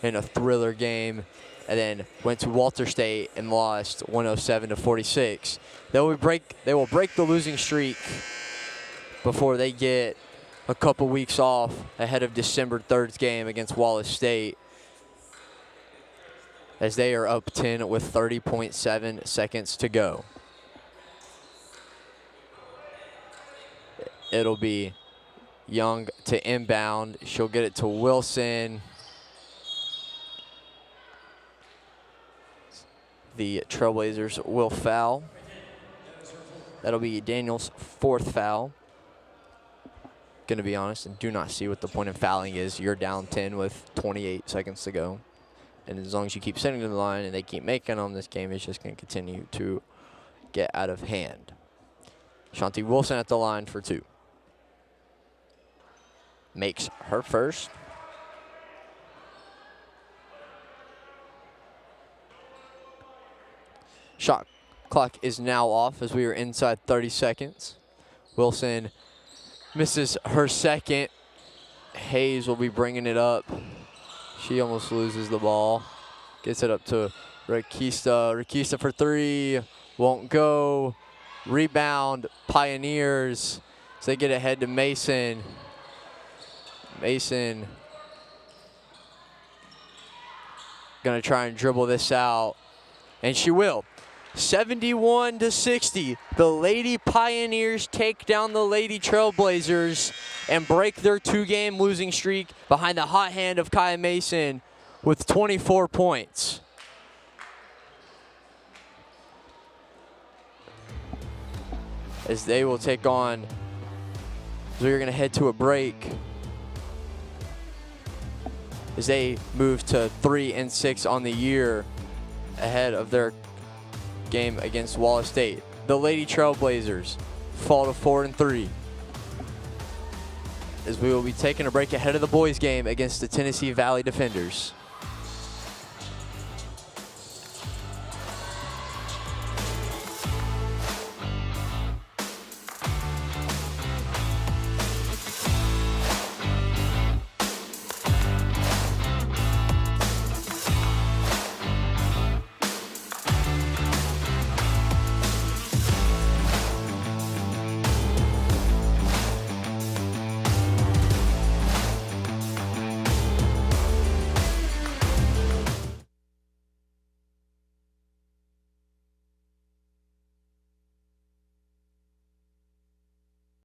in a thriller game, and then went to Walter State and lost 107-46. They will break the losing streak before they get a couple weeks off ahead of December 3rd's game against Wallace State, as they are up 10 with 30.7 seconds to go. It'll be Young to inbound. She'll get it to Wilson. The Trailblazers will foul. That'll be Daniel's 4th foul. Gonna be honest and do not see what the point of fouling is. You're down 10 with 28 seconds to go. And as long as you keep sending them to the line and they keep making them, this game is just gonna continue to get out of hand. Shanti Wilson at the line for 2. Makes her first. Shot clock is now off as we are inside 30 seconds. Wilson misses her second. Hayes will be bringing it up. She almost loses the ball. Gets it up to Rakista. Rakista for 3. Won't go. Rebound, Pioneers. So they get ahead to Mason. Mason gonna try and dribble this out, and she will. 71-60. The Lady Pioneers take down the Lady Trailblazers and break their 2-game losing streak behind the hot hand of Kaya Mason with 24 points. As they will take on, so we're gonna head to a break, as they move to 3-6 on the year ahead of their game against Wallace State. The Lady Trailblazers fall to 4-3. As we will be taking a break ahead of the boys game against the Tennessee Valley Defenders.